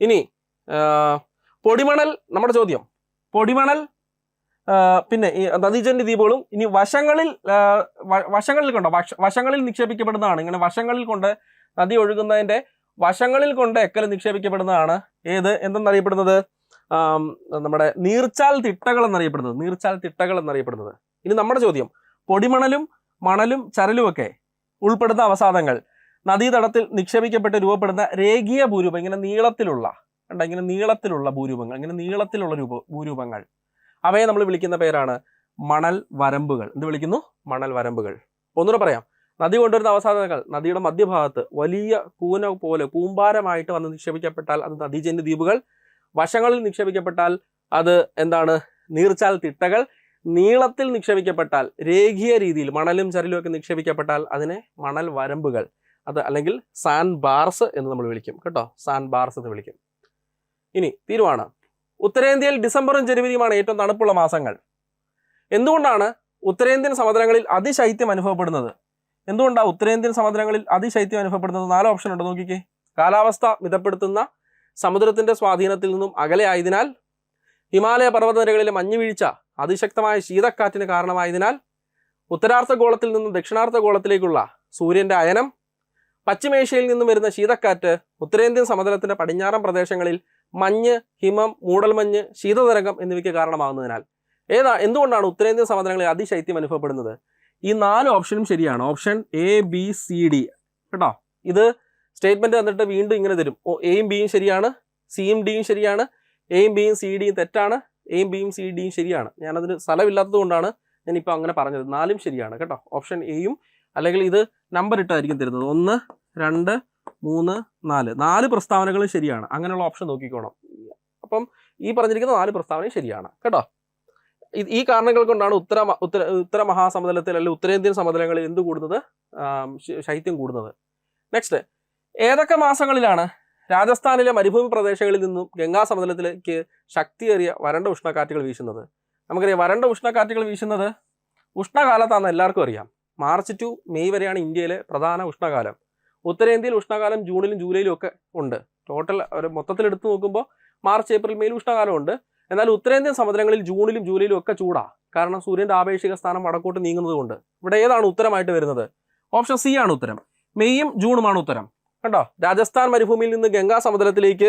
A: ഇനി പൊടിമണൽ, നമ്മുടെ ചോദ്യം പൊടിമണൽ, പിന്നെ ഈ നദീജന്യ ദ്വീപുകളും ഇനി വശങ്ങളിൽ കൊണ്ടോ വശങ്ങളിൽ നിക്ഷേപിക്കപ്പെടുന്നതാണ്. ഇങ്ങനെ വശങ്ങളിൽ കൊണ്ട് നദി ഒഴുകുന്നതിന്റെ വശങ്ങളിൽ കൊണ്ട് എക്കൽ നിക്ഷേപിക്കപ്പെടുന്നതാണ് എന്തെന്നറിയപ്പെടുന്നത്, നമ്മുടെ നീർച്ചാൽ തിട്ടകൾ എന്നറിയപ്പെടുന്നത്. ഇനി നമ്മുടെ ചോദ്യം, പൊടിമണലും മണലും ചരലും ഒക്കെ ഉൾപ്പെടുന്ന അവസാദങ്ങൾ നദീതടത്തിൽ നിക്ഷേപിക്കപ്പെട്ട് രൂപപ്പെടുന്ന രേഖീയ ഭൂരൂപം, ഇങ്ങനെ നീളത്തിലുള്ള ഭൂരൂപങ്ങൾ, അവയെ നമ്മൾ വിളിക്കുന്ന പേരാണ് മണൽ വരമ്പുകൾ. എന്ത് വിളിക്കുന്നു? മണൽ വരമ്പുകൾ. ഒന്നുകൂടെ പറയാം, നദി കൊണ്ടുവരുന്ന അവസാദങ്ങൾ നദിയുടെ മധ്യഭാഗത്ത് വലിയ കൂന പോലെ കൂമ്പാരമായിട്ട് വന്ന് നിക്ഷേപിക്കപ്പെട്ടാൽ അത് നദീജന്യ ദ്വീപുകൾ, വശങ്ങളിൽ നിക്ഷേപിക്കപ്പെട്ടാൽ അത് എന്താണ്, നീർച്ചാൽ തിട്ടകൾ, നീളത്തിൽ നിക്ഷേപിക്കപ്പെട്ടാൽ രേഖീയ രീതിയിൽ മണലും ചരലും ഒക്കെ നിക്ഷേപിക്കപ്പെട്ടാൽ അതിനെ മണൽ വരമ്പുകൾ, അത് അല്ലെങ്കിൽ സാൻഡ് ബാർസ് എന്ന് നമ്മൾ വിളിക്കും കേട്ടോ, സാൻഡ് ബാർസ് എന്ന് വിളിക്കും. ഇനി തീരുമാനം, ഉത്തരേന്ത്യയിൽ ഡിസംബറും ജനുവരിയുമാണ് ഏറ്റവും തണുപ്പുള്ള മാസങ്ങൾ. എന്തുകൊണ്ടാണ് ഉത്തരേന്ത്യൻ സമതലങ്ങളിൽ അതിശൈത്യം അനുഭവപ്പെടുന്നത്? എന്തുകൊണ്ടാണ് ഉത്തരേന്ത്യൻ സമതലങ്ങളിൽ അതിശൈത്യം അനുഭവപ്പെടുന്നത്? 4 ഓപ്ഷൻ ഉണ്ട്, നോക്കിക്കേ. കാലാവസ്ഥ മിതപ്പെടുത്തുന്ന സമുദ്രത്തിന്റെ സ്വാധീനത്തിൽ നിന്നും അകലെ ആയതിനാൽ, ഹിമാലയ പർവ്വതനിരകളിലെ മഞ്ഞുവീഴ്ച അതിശക്തമായ ശീതക്കാറ്റിന് കാരണമായതിനാൽ, ഉത്തരാർദ്ധഗോളത്തിൽ നിന്നും ദക്ഷിണാർദ്ധഗോളത്തിലേക്കുള്ള സൂര്യന്റെ അയനം, പശ്ചിമേഷ്യയിൽ നിന്നും വരുന്ന ശീതക്കാറ്റ്, ഉത്തരേന്ത്യൻ സമതലത്തിന്റെ പടിഞ്ഞാറൻ പ്രദേശങ്ങളിൽ മഞ്ഞ്, ഹിമം, മൂടൽമഞ്ഞ്, ശീതതരംഗം എന്നിവയ്ക്ക് കാരണമാകുന്നതിനാൽ. എന്തുകൊണ്ടാണ് ഉത്തരേന്ത്യൻ സമതലങ്ങളിൽ അതിശൈത്യം അനുഭവപ്പെടുന്നത്? ഈ 4 ഓപ്ഷനും ശരിയാണ്. Option A, B, C, D കേട്ടോ. ഇത് സ്റ്റേറ്റ്മെന്റ് തന്നിട്ട് വീണ്ടും ഇങ്ങനെ തരും, എയും ബിയും ശരിയാണ്, സിയും ഡിയും ശരിയാണ്, എയും ബിയും സി ഡിയും തെറ്റാണ്, എയും ബിയും സി ഡിയും ശരിയാണ്. ഞാനതിന് സ്ഥലമില്ലാത്തത് കൊണ്ടാണ് ഞാനിപ്പോൾ അങ്ങനെ പറഞ്ഞത്. 4ഉം ശരിയാണ് കേട്ടോ. ഓപ്ഷൻ എയും, അല്ലെങ്കിൽ ഇത് നമ്പർ ഇട്ടായിരിക്കും തരുന്നത്, 1, 2, 3, 4 4 പ്രസ്താവനകളും ശരിയാണ്. അങ്ങനെയുള്ള ഓപ്ഷൻ നോക്കിക്കോണം. അപ്പം ഈ പറഞ്ഞിരിക്കുന്ന 4 പ്രസ്താവനയും ശരിയാണ് കേട്ടോ. ഈ കാരണങ്ങൾ കൊണ്ടാണ് ഉത്തര മഹാസമതലത്തിൽ അല്ലെങ്കിൽ ഉത്തരേന്ത്യൻ സമതലങ്ങളിൽ എന്ത് കൂടുന്നത്, ശൈത്യം കൂടുന്നത്. നെക്സ്റ്റ്, ഏതൊക്കെ മാസങ്ങളിലാണ് രാജസ്ഥാനിലെ മരുഭൂമി പ്രദേശങ്ങളിൽ നിന്നും ഗംഗാ സമതലത്തിലേക്ക് ശക്തിയേറിയ വരണ്ട ഉഷ്ണക്കാറ്റുകൾ വീശുന്നത്? നമുക്കറിയാം, വരണ്ട ഉഷ്ണക്കാറ്റുകൾ വീശുന്നത് ഉഷ്ണകാലത്താണെന്ന് എല്ലാവർക്കും അറിയാം. മാർച്ച് ടു മെയ് വരെയാണ് ഇന്ത്യയിലെ പ്രധാന ഉഷ്ണകാലം. ഉത്തരേന്ത്യയിൽ ഉഷ്ണകാലം ജൂണിലും ജൂലൈയിലും ഒക്കെ ഉണ്ട്. ടോട്ടൽ ഒരു മൊത്തത്തിൽ എടുത്തു നോക്കുമ്പോൾ മാർച്ച്, ഏപ്രിൽ, മെയ്യിൽ ഉഷ്ണകാലമുണ്ട്. എന്നാൽ ഉത്തരേന്ത്യൻ സമുദ്രങ്ങളിൽ ജൂണിലും ജൂലൈയിലും ഒക്കെ ചൂടാ, കാരണം സൂര്യന്റെ ആപേക്ഷിക സ്ഥാനം വടക്കോട്ട് നീങ്ങുന്നത് കൊണ്ട്. ഇവിടെ ഏതാണ് ഉത്തരമായിട്ട് വരുന്നത്? ഓപ്ഷൻ സി ആണ് ഉത്തരം. മെയ്യും ജൂണുമാണ് ഉത്തരം കണ്ടോ. രാജസ്ഥാൻ മരുഭൂമിയിൽ നിന്ന് ഗംഗാ സമുദ്രത്തിലേക്ക്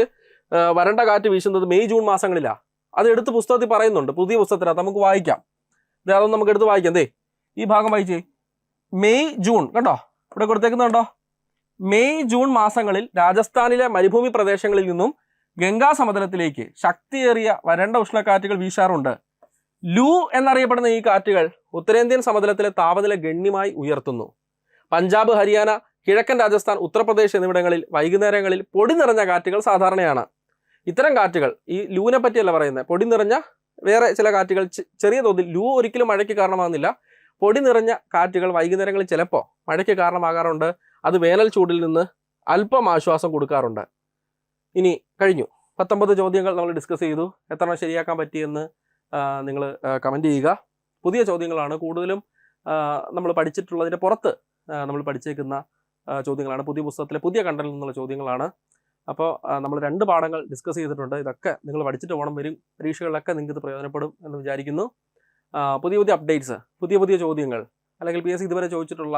A: വരണ്ട കാറ്റ് വീശുന്നത് മെയ് ജൂൺ മാസങ്ങളിലാണ്. അത് എടുത്ത് പുസ്തകത്തിൽ പറയുന്നുണ്ട്, പുതിയ പുസ്തകത്തിനകത്ത് നമുക്ക് വായിക്കാം. അതൊന്നും നമുക്ക് എടുത്ത് വായിക്കാം. ഈ ഭാഗം വായിച്ചേ. മെയ് ജൂൺ കണ്ടോ, ഇവിടെ കൊടുത്തേക്കുന്നുണ്ടോ? മെയ് ജൂൺ മാസങ്ങളിൽ രാജസ്ഥാനിലെ മരുഭൂമി പ്രദേശങ്ങളിൽ നിന്നും ഗംഗാ സമതലത്തിലേക്ക് ശക്തിയേറിയ വരണ്ട ഉഷ്ണക്കാറ്റുകൾ വീശാറുണ്ട്. ലൂ എന്നറിയപ്പെടുന്ന ഈ കാറ്റുകൾ ഉത്തരേന്ത്യൻ സമതലത്തിലെ താപനില ഗണ്യമായി ഉയർത്തുന്നു. പഞ്ചാബ്, ഹരിയാന, കിഴക്കൻ രാജസ്ഥാൻ, ഉത്തർപ്രദേശ് എന്നിവിടങ്ങളിൽ വൈകുന്നേരങ്ങളിൽ പൊടി നിറഞ്ഞ കാറ്റുകൾ സാധാരണയാണ്. ഇത്തരം കാറ്റുകൾ, ഈ ലൂവിനെ പറ്റിയല്ല പറയുന്നത്, പൊടി നിറഞ്ഞ വേറെ ചില കാറ്റുകൾ ചെറിയ തോതിൽ, ലൂ ഒരിക്കലും മഴയ്ക്ക് കാരണമാകുന്നില്ല. പൊടി നിറഞ്ഞ കാറ്റുകൾ വൈകുന്നേരങ്ങളിൽ ചിലപ്പോൾ മഴയ്ക്ക് കാരണമാകാറുണ്ട്. അത് വേനൽ ചൂടിൽ നിന്ന് അല്പം ആശ്വാസം കൊടുക്കാറുണ്ട്. ഇനി കഴിഞ്ഞു. 19 ചോദ്യങ്ങൾ നമ്മൾ ഡിസ്കസ് ചെയ്തു. എത്ര ശരിയാക്കാൻ പറ്റിയെന്ന് നിങ്ങൾ കമൻറ്റ് ചെയ്യുക. പുതിയ ചോദ്യങ്ങളാണ് കൂടുതലും നമ്മൾ പഠിച്ചിട്ടുള്ളതിൻ്റെ പുറത്ത് നമ്മൾ പഠിച്ചേക്കുന്ന ചോദ്യങ്ങളാണ്. പുതിയ പുസ്തകത്തിലെ പുതിയ കണ്ടന്റിൽ നിന്നുള്ള ചോദ്യങ്ങളാണ്. അപ്പോൾ നമ്മൾ 2 പാഠങ്ങൾ ഡിസ്കസ് ചെയ്തിട്ടുണ്ട്. ഇതൊക്കെ നിങ്ങൾ പഠിച്ചിട്ട് പോകണം. വരും പരീക്ഷകളിലൊക്കെ നിങ്ങൾക്ക് ഇത് പ്രയോജനപ്പെടും എന്ന് വിചാരിക്കുന്നു. പുതിയ അപ്ഡേറ്റ്സ്, പുതിയ ചോദ്യങ്ങൾ, അല്ലെങ്കിൽ PSC ഇതുവരെ ചോദിച്ചിട്ടുള്ള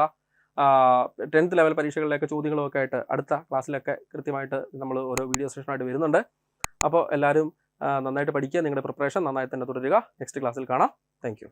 A: 10th ലെവൽ പരീക്ഷകളിലൊക്കെ ചോദ്യങ്ങളൊക്കെ ആയിട്ട് അടുത്ത ക്ലാസ്സിലൊക്കെ കൃത്യമായിട്ട് നമ്മൾ ഓരോ വീഡിയോ സെഷനായിട്ട് വരുന്നുണ്ട്. അപ്പോൾ എല്ലാവരും നന്നായിട്ട് പഠിക്കുക. നിങ്ങളുടെ പ്രിപ്പറേഷൻ നന്നായി തന്നെ തുടരുക. നെക്സ്റ്റ് ക്ലാസ്സിൽ കാണാം. താങ്ക്